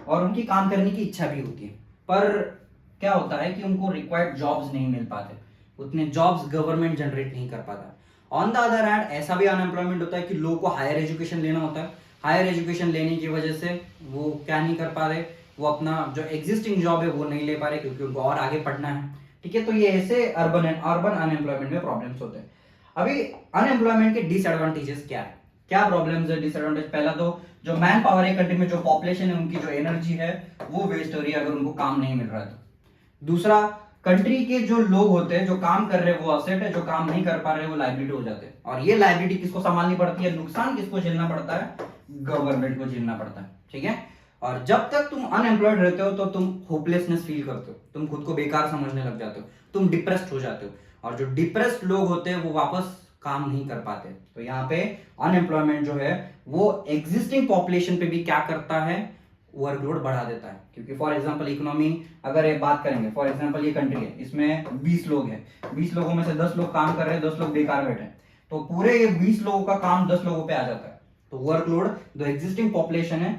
और उनकी काम करने की इच्छा भी होती है, पर क्या होता है कि उनको रिक्वायर्ड जॉब्स नहीं मिल पाते, उतने जॉब्स गवर्नमेंट जनरेट नहीं कर पाता। ऑन द अदर हैंड ऐसा भी अनएम्प्लॉयमेंट होता है कि लोगों को हायर एजुकेशन लेना होता है, हायर एजुकेशन लेने की वजह से वो क्या नहीं कर पा रहे, वो अपना जो एग्जिस्टिंग जॉब है वो नहीं ले पा रहे क्योंकि उनको और आगे पढ़ना है, ठीक है। तो ये ऐसे अर्बन अनएम्प्लॉयमेंट में प्रॉब्लम्स होते हैं। अभी अनएम्प्लॉयमेंट के डिसएडवांटेजेस क्या है, क्या प्रॉब्लम्स है, डिसएडवांटेज। पहला तो जो मैन पावर है कंट्री में, जो पॉपुलेशन है, उनकी जो एनर्जी है वो वेस्ट हो रही है अगर उनको काम नहीं मिल रहा है तो। दूसरा, कंट्री के जो लोग होते हैं, जो काम कर रहे हैं वो असेट है, जो काम नहीं कर पा रहे हैं वो लाइबिलिटी हो जाते हैं, और ये लाइबिलिटी किसको संभालनी पड़ती है, नुकसान किसको झेलना पड़ता है, गवर्नमेंट को झेलना पड़ता है, ठीक है। और जब तक तुम अनएम्प्लॉयड रहते हो तो तुम होपलेसनेस फील करते हो, तुम खुद को बेकार समझने लग जाते हो, तुम डिप्रेस्ड हो जाते हो, और जो डिप्रेस्ड लोग होते हैं वो वापस काम नहीं कर पाते। तो यहाँ पे अनएम्प्लॉयमेंट जो है वो एग्जिस्टिंग पॉपुलेशन पे भी क्या करता है, वर्कलोड बढ़ा देता है। क्योंकि फॉर एग्जांपल इकोनॉमी अगर ये बात करेंगे, फॉर एग्जांपल ये कंट्री है, इसमें 20 लोग हैं, 20 लोगों में से 10 लोग काम कर रहे हैं, 10 लोग बेकार बैठे हैं, तो पूरे ये 20 लोगों का काम 10 लोगों पे आ जाता है। तो वर्कलोड जो एग्जिस्टिंग पॉपुलेशन है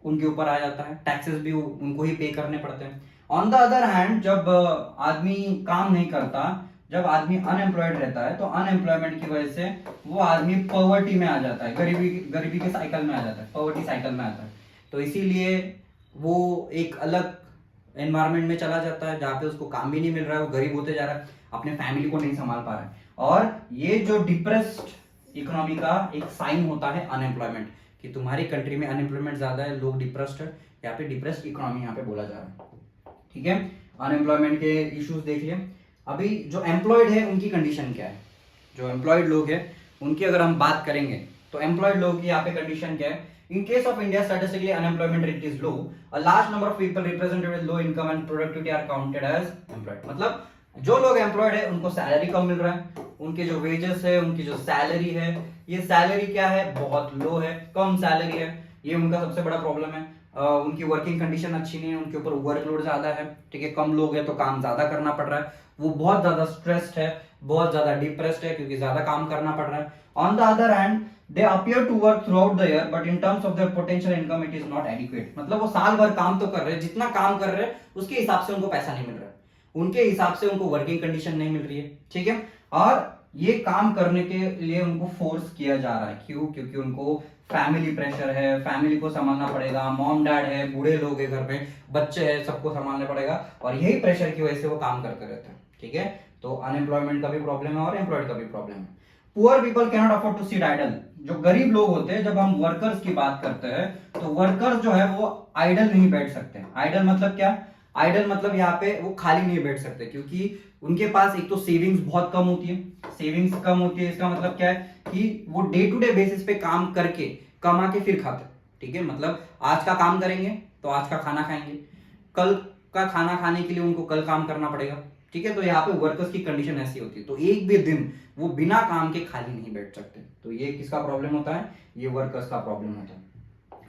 उनके ऊपर आ जाता है, टैक्सेस भी उनको ही पे करने पड़ते हैं। ऑन द अदर हैंड जब आदमी काम नहीं करता, जब आदमी अनएम्प्लॉयड रहता है, तो अनएम्प्लॉयमेंट की वजह से वो आदमी पॉवर्टी में आ जाता है, गरीबी के साइकिल में आ जाता है, पॉवर्टी साइकिल में आता है। तो इसीलिए वो एक अलग एनवायरनमेंट में चला जाता है जहाँ पे उसको काम भी नहीं मिल रहा है, वो गरीब होते जा रहा है, अपने फैमिली को नहीं संभाल पा रहा है। और ये जो डिप्रेस्ड इकोनॉमी का एक साइन होता है अनएम्प्लॉयमेंट, कि तुम्हारी कंट्री में अनएम्प्लॉयमेंट ज्यादा है, लोग डिप्रेस्ड है, यहाँ पे डिप्रेस्ड इकोनॉमी यहाँ पे बोला जा रहा है। ठीक है, अनएम्प्लॉयमेंट के इश्यूज देख लिए। अभी जो एम्प्लॉयड है उनकी कंडीशन क्या है, जो एम्प्लॉयड लोग हैं उनकी अगर हम बात करेंगे तो एम्प्लॉयड लोग की यहाँ पे कंडीशन क्या है। In case of India, statistically unemployment rate is low. A large number of people represented with low income and productivity are counted as employed. मतलब जो लोग एम्प्लॉयड है उनको सैलरी कम मिल रहा है, उनके जो वेजेस है, उनकी जो सैलरी है, ये सैलरी क्या है, बहुत लो है, कम सैलरी है, ये उनका सबसे बड़ा प्रॉब्लम है। उनकी वर्किंग कंडीशन अच्छी नहीं है, उनके ऊपर वर्कलोड ज्यादा है। ठीक है, कम लोग है तो काम ज्यादा करना पड़ रहा है, वो बहुत ज्यादा स्ट्रेस्ड है, बहुत ज्यादा डिप्रेस्ड है क्योंकि ज्यादा काम करना पड़ रहा है। On the other hand they appear to work throughout the year but in terms of their potential income it is not adequate। मतलब वो साल भर काम तो कर रहे हैं, जितना काम कर रहे हैं उसके हिसाब से उनको पैसा नहीं मिल रहा है, उनके हिसाब से उनको वर्किंग कंडीशन नहीं मिल रही है। ठीक है, और ये काम करने के लिए उनको फोर्स किया जा रहा है। क्यों? क्योंकि उनको फैमिली प्रेशर है, फैमिली को संभालना पड़ेगा, मॉम डैड है, बूढ़े लोग है घर में, बच्चे हैं, सबको संभालना पड़ेगा, और यही प्रेशर की वजह से वो काम करते रहते हैं। ठीक है, तो अनएम्प्लॉयमेंट का भी प्रॉब्लम है और एम्प्लॉयड का भी प्रॉब्लम है। Poor people can not afford to sit idle. जो गरीब लोग होते हैं, जब हम वर्कर्स की बात करते हैं तो वर्कर्स जो है वो आइडल नहीं बैठ सकते। आइडल मतलब क्या? आइडल मतलब यहाँ पे वो खाली नहीं बैठ सकते, क्योंकि उनके पास एक तो सेविंग्स बहुत कम होती है। सेविंग्स कम होती है इसका मतलब क्या है कि वो डे टू डे बेसिस पे काम करके कमा के फिर खाते। ठीक है, मतलब आज का काम करेंगे तो आज का खाना खाएंगे, कल का खाना खाने के लिए उनको कल काम करना पड़ेगा। ठीक है, तो यहाँ पे वर्कर्स की कंडीशन ऐसी होती है, तो एक भी दिन वो बिना काम के खाली नहीं बैठ सकते। तो ये किसका प्रॉब्लम होता है? ये वर्कर्स का प्रॉब्लम होता है।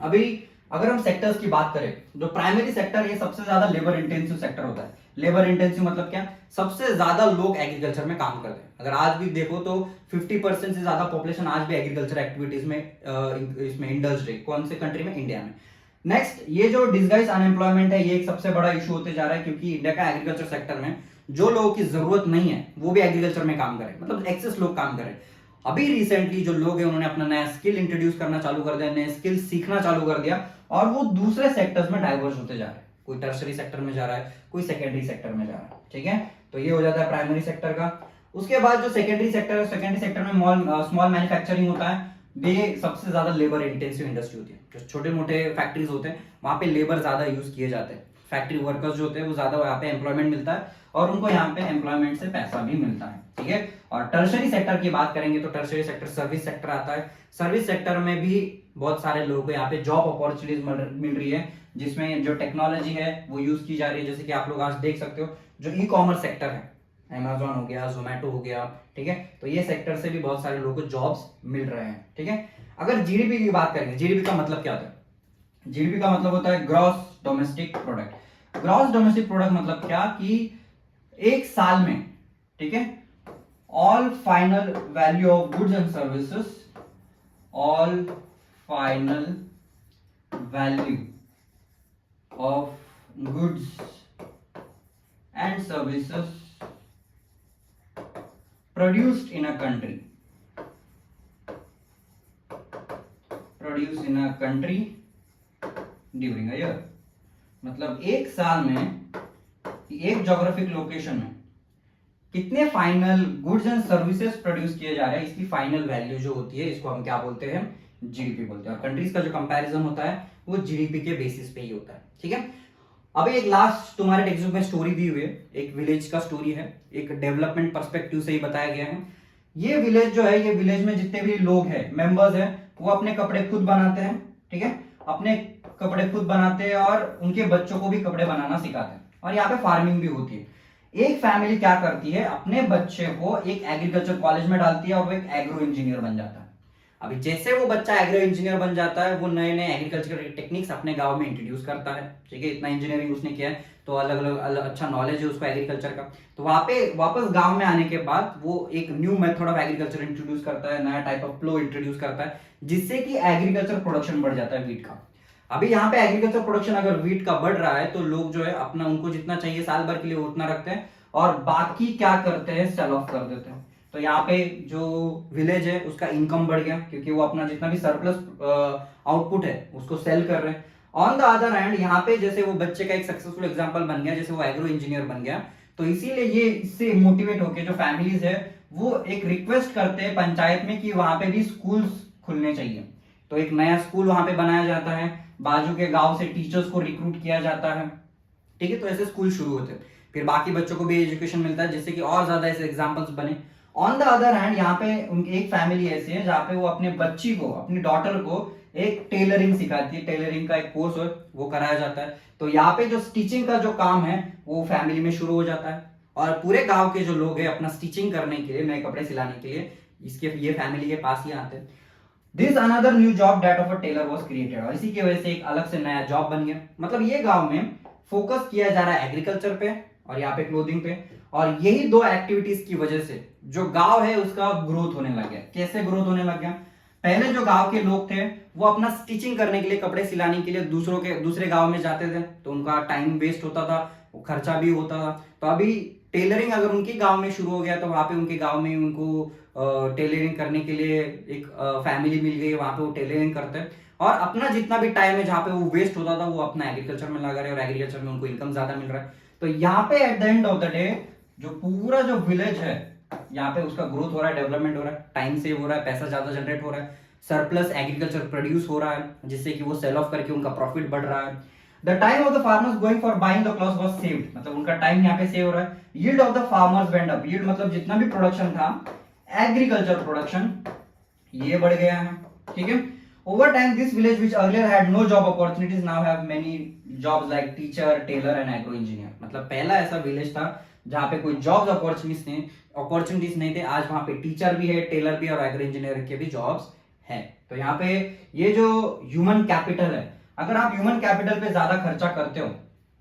अभी अगर हम सेक्टर्स की बात करें, जो प्राइमरी सेक्टर ये सबसे ज्यादा लेबर इंटेंसिव सेक्टर होता है। लेबर इंटेंसिव मतलब क्या? सबसे ज्यादा लोग एग्रीकल्चर में काम करते हैं। अगर आज भी देखो तो 50% से ज्यादा पॉपुलेशन आज भी एग्रीकल्चर एक्टिविटीज में इसमें इंडल्ज्ड है। कौन से कंट्री में? इंडिया में। नेक्स्ट, ये जो डिसगाइज अनएम्प्लॉयमेंट है ये एक सबसे बड़ा इशू होते जा रहा है, क्योंकि इंडिया का एग्रीकल्चर सेक्टर में जो लोगों की जरूरत नहीं है वो भी एग्रीकल्चर में काम करें, मतलब एक्सेस लोग काम करें। अभी रिसेंटली जो लोग हैं उन्होंने अपना नया स्किल इंट्रोड्यूस करना चालू कर दिया, नए स्किल सीखना चालू कर दिया, और वो दूसरे सेक्टर्स में डाइवर्स होते जा रहे हैं। कोई टर्सरी सेक्टर में जा रहा है, कोई सेकेंडरी सेक्टर में जा रहा है। ठीक है, तो ये हो जाता है प्राइमरी सेक्टर का। उसके बाद जो सेकेंडरी सेक्टर है, सेकेंडरी सेक्टर में स्मॉल मैन्युफैक्चरिंग होता है। ये सबसे ज्यादा लेबर इंटेंसिव इंडस्ट्री होती है। जो छोटे मोटे फैक्ट्रीज होते हैं वहां पे लेबर ज्यादा यूज किए जाते हैं। फैक्ट्री वर्कर्स जो होते हैं वो ज्यादा यहाँ पे एम्प्लॉयमेंट मिलता है और उनको यहाँ पे एम्प्लॉयमेंट से पैसा भी मिलता है। ठीक है, और टर्शरी सेक्टर की बात करेंगे तो टर्शरी सेक्टर सर्विस सेक्टर आता है। सर्विस सेक्टर में भी बहुत सारे लोगों को यहाँ पे जॉब अपॉर्चुनिटीज मिल रही है, जिसमें जो टेक्नोलॉजी है वो यूज की जा रही है। जैसे कि आप लोग आज देख सकते हो जो ई कॉमर्स सेक्टर है, अमेजॉन हो गया, जोमेटो हो गया। ठीक है, तो ये सेक्टर से भी बहुत सारे लोगों को जॉब्स मिल रहे हैं। ठीक है, अगर जीडीपी की बात करेंगे, जीडीपी का मतलब क्या होता है? जीडीपी का मतलब होता है gross domestic product. Gross domestic product मतलब क्या कि एक साल में, ठीक है, all final value of goods and services, all final value of goods and services produced in a country during a year। मतलब एक साल में एक ज्योग्राफिक लोकेशन में कितने final goods and services produce किए जा रहे हैं, इसकी फाइनल वैल्यू जो होती है इसको हम क्या बोलते हैं? जीडीपी बोलते हैं। और कंट्रीज का जो कंपैरिजन होता है वो जीडीपी के बेसिस पे ही होता है। ठीक है, अभी एक लास्ट तुम्हारे टेक्स्ट बुक में स्टोरी दी हुई है, एक विलेज का स्टोरी है, एक डेवलपमेंट पर्सपेक्टिव से ही बताया गया है। ये विलेज जो है, ये विलेज में जितने भी लोग हैं, मेंबर्स हैं, वो अपने कपड़े खुद बनाते हैं। ठीक है, अपने कपड़े खुद बनाते हैं और उनके बच्चों को भी कपड़े बनाना सिखाते हैं। और यहाँ पे फार्मिंग भी होती है। एक फैमिली क्या करती है, अपने बच्चे को एक एग्रीकल्चर कॉलेज में डालती है और वो एक एग्रो इंजीनियर बन जाता है। अभी जैसे वो बच्चा एग्रो इंजीनियर बन जाता है, वो नए नए एग्रीकल्चर के टेक्निक्स अपने गांव में इंट्रोड्यूस करता है, ठीक है, इतना इंजीनियरिंग उसने किया है तो अलग अलग अच्छा नॉलेज है उसको एग्रीकल्चर का। तो वहां पे वापस गांव में आने के बाद वो एक new method of agriculture introduce करता है, नया टाइप ऑफ फ्लो इंट्रोड्यूस करता है, जिससे कि एग्रीकल्चर प्रोडक्शन बढ़ जाता है वीट का। अभी यहाँ पे एग्रीकल्चर प्रोडक्शन अगर वीट का बढ़ रहा है तो लोग जो है अपना उनको जितना चाहिए साल भर के लिए उतना रखते हैं और बाकी क्या करते हैं, सेल ऑफ कर देते हैं। तो यहाँ पे जो विलेज है उसका इनकम बढ़ गया क्योंकि वो अपना जितना भी सरप्लस आउटपुट है उसको सेल कर रहे हैं। ऑन द अदर हैंड यहाँ पे जैसे वो बच्चे का एक सक्सेसफुल एग्जांपल बन गया, जैसे वो एग्रो इंजीनियर बन गया, तो इसीलिए ये इससे मोटिवेट होकर जो फैमिलीज है वो एक रिक्वेस्ट करते हैं पंचायत में कि वहां पे भी स्कूल्स खुलने चाहिए। तो एक नया स्कूल वहां पे बनाया जाता है, बाजू के गांव से टीचर्स को रिक्रूट किया जाता है, ठीक है। तो ऐसे स्कूल शुरू होते हैं, फिर बाकी बच्चों को भी एजुकेशन मिलता है जिससे कि और ज्यादा ऐसे एग्जांपल्स बने। ऑन द अदर हैंड यहाँ पे उनकी एक फैमिली ऐसी है जहाँ पे वो अपने बच्ची को, अपनी डॉटर को एक टेलरिंग सिखाती है, टेलरिंग का एक कोर्स वो कराया जाता है। तो यहाँ पे जो स्टिचिंग का जो काम है वो फैमिली में शुरू हो जाता है और पूरे गांव के जो लोग हैं अपना स्टिचिंग करने के लिए, नए कपड़े सिलाने के लिए इसके ये फैमिली के पास ही आते हैं। This another new job that of a tailor was created, और इसी की वजह से एक अलग से नया जॉब बन गया। मतलब ये गांव में फोकस किया जा रहा है एग्रीकल्चर पे और यहाँ पे क्लोथिंग पे, और यही दो एक्टिविटीज की वजह से जो गांव है उसका ग्रोथ होने लग गया। कैसे ग्रोथ होने लग गया? पहले जो गांव के लोग थे वो अपना स्टिचिंग करने के लिए, कपड़े सिलाने के लिए दूसरे गांव में जाते थे, तो उनका टाइम वेस्ट होता था, वो खर्चा भी होता था। तो अभी टेलरिंग अगर उनके गांव में शुरू हो गया तो वहां पे उनके गांव में उनको टेलरिंग करने के लिए एक फैमिली मिल गई, वहां पे वो टेलरिंग करते हैं और अपना जितना भी टाइम है जहाँ पे वो वेस्ट होता था वो अपना एग्रीकल्चर में लगा रहे हैं और एग्रीकल्चर में उनको इनकम ज्यादा मिल रहा है। तो यहाँ पे at the end of the day जो पूरा जो विलेज है यहाँ पे उसका ग्रोथ हो रहा है, डेवलपमेंट हो रहा है, टाइम सेव हो रहा है, पैसा ज्यादा जनरेट हो रहा है, सरप्लस एग्रीकल्चर प्रोड्यूस हो रहा है जिससे कि वो सेल ऑफ करके उनका प्रॉफिट बढ़ रहा है। The time of the farmers going for buying the cloth was saved, मतलब उनका टाइम यहाँ पे सेव हो रहा है। Yield of the farmers went up, yield मतलब जितना भी प्रोडक्शन था, एग्रीकल्चर प्रोडक्शन, ये बढ़ गया है, ठीक है। Over time this village which earlier had no job opportunities now have many jobs like teacher, tailor and agro engineer. मतलब पहला ऐसा विलेज था जहां पे कोई जॉब्स अपॉर्चुनिटीज नहीं थे, आज वहां पे टीचर भी है, टेलर भी और एग्रो इंजीनियर के भी जॉब्स है। तो यहाँ पे ये जो ह्यूमन कैपिटल है, अगर आप ह्यूमन कैपिटल पे ज्यादा खर्चा करते हो,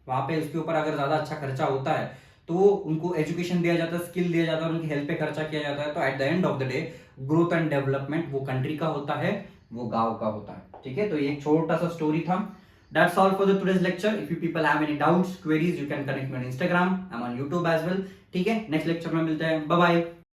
वहां पे उसके ऊपर अगर ज्यादा अच्छा खर्चा होता है तो उनको एजुकेशन दिया जाता है, स्किल दिया जाता है, उनकी हेल्थ पे खर्चा किया जाता है, तो at the end of the day growth and development वो कंट्री का होता है, वो गांव का होता है, ठीक है। तो ये एक छोटा सा स्टोरी था। That's all for the today's lecture. If you people have any doubts, queries, you can connect me on Instagram. I'm on YouTube as well. ठीक है, नेक्स्ट लेक्चर में मिलते हैं, बाय बाय।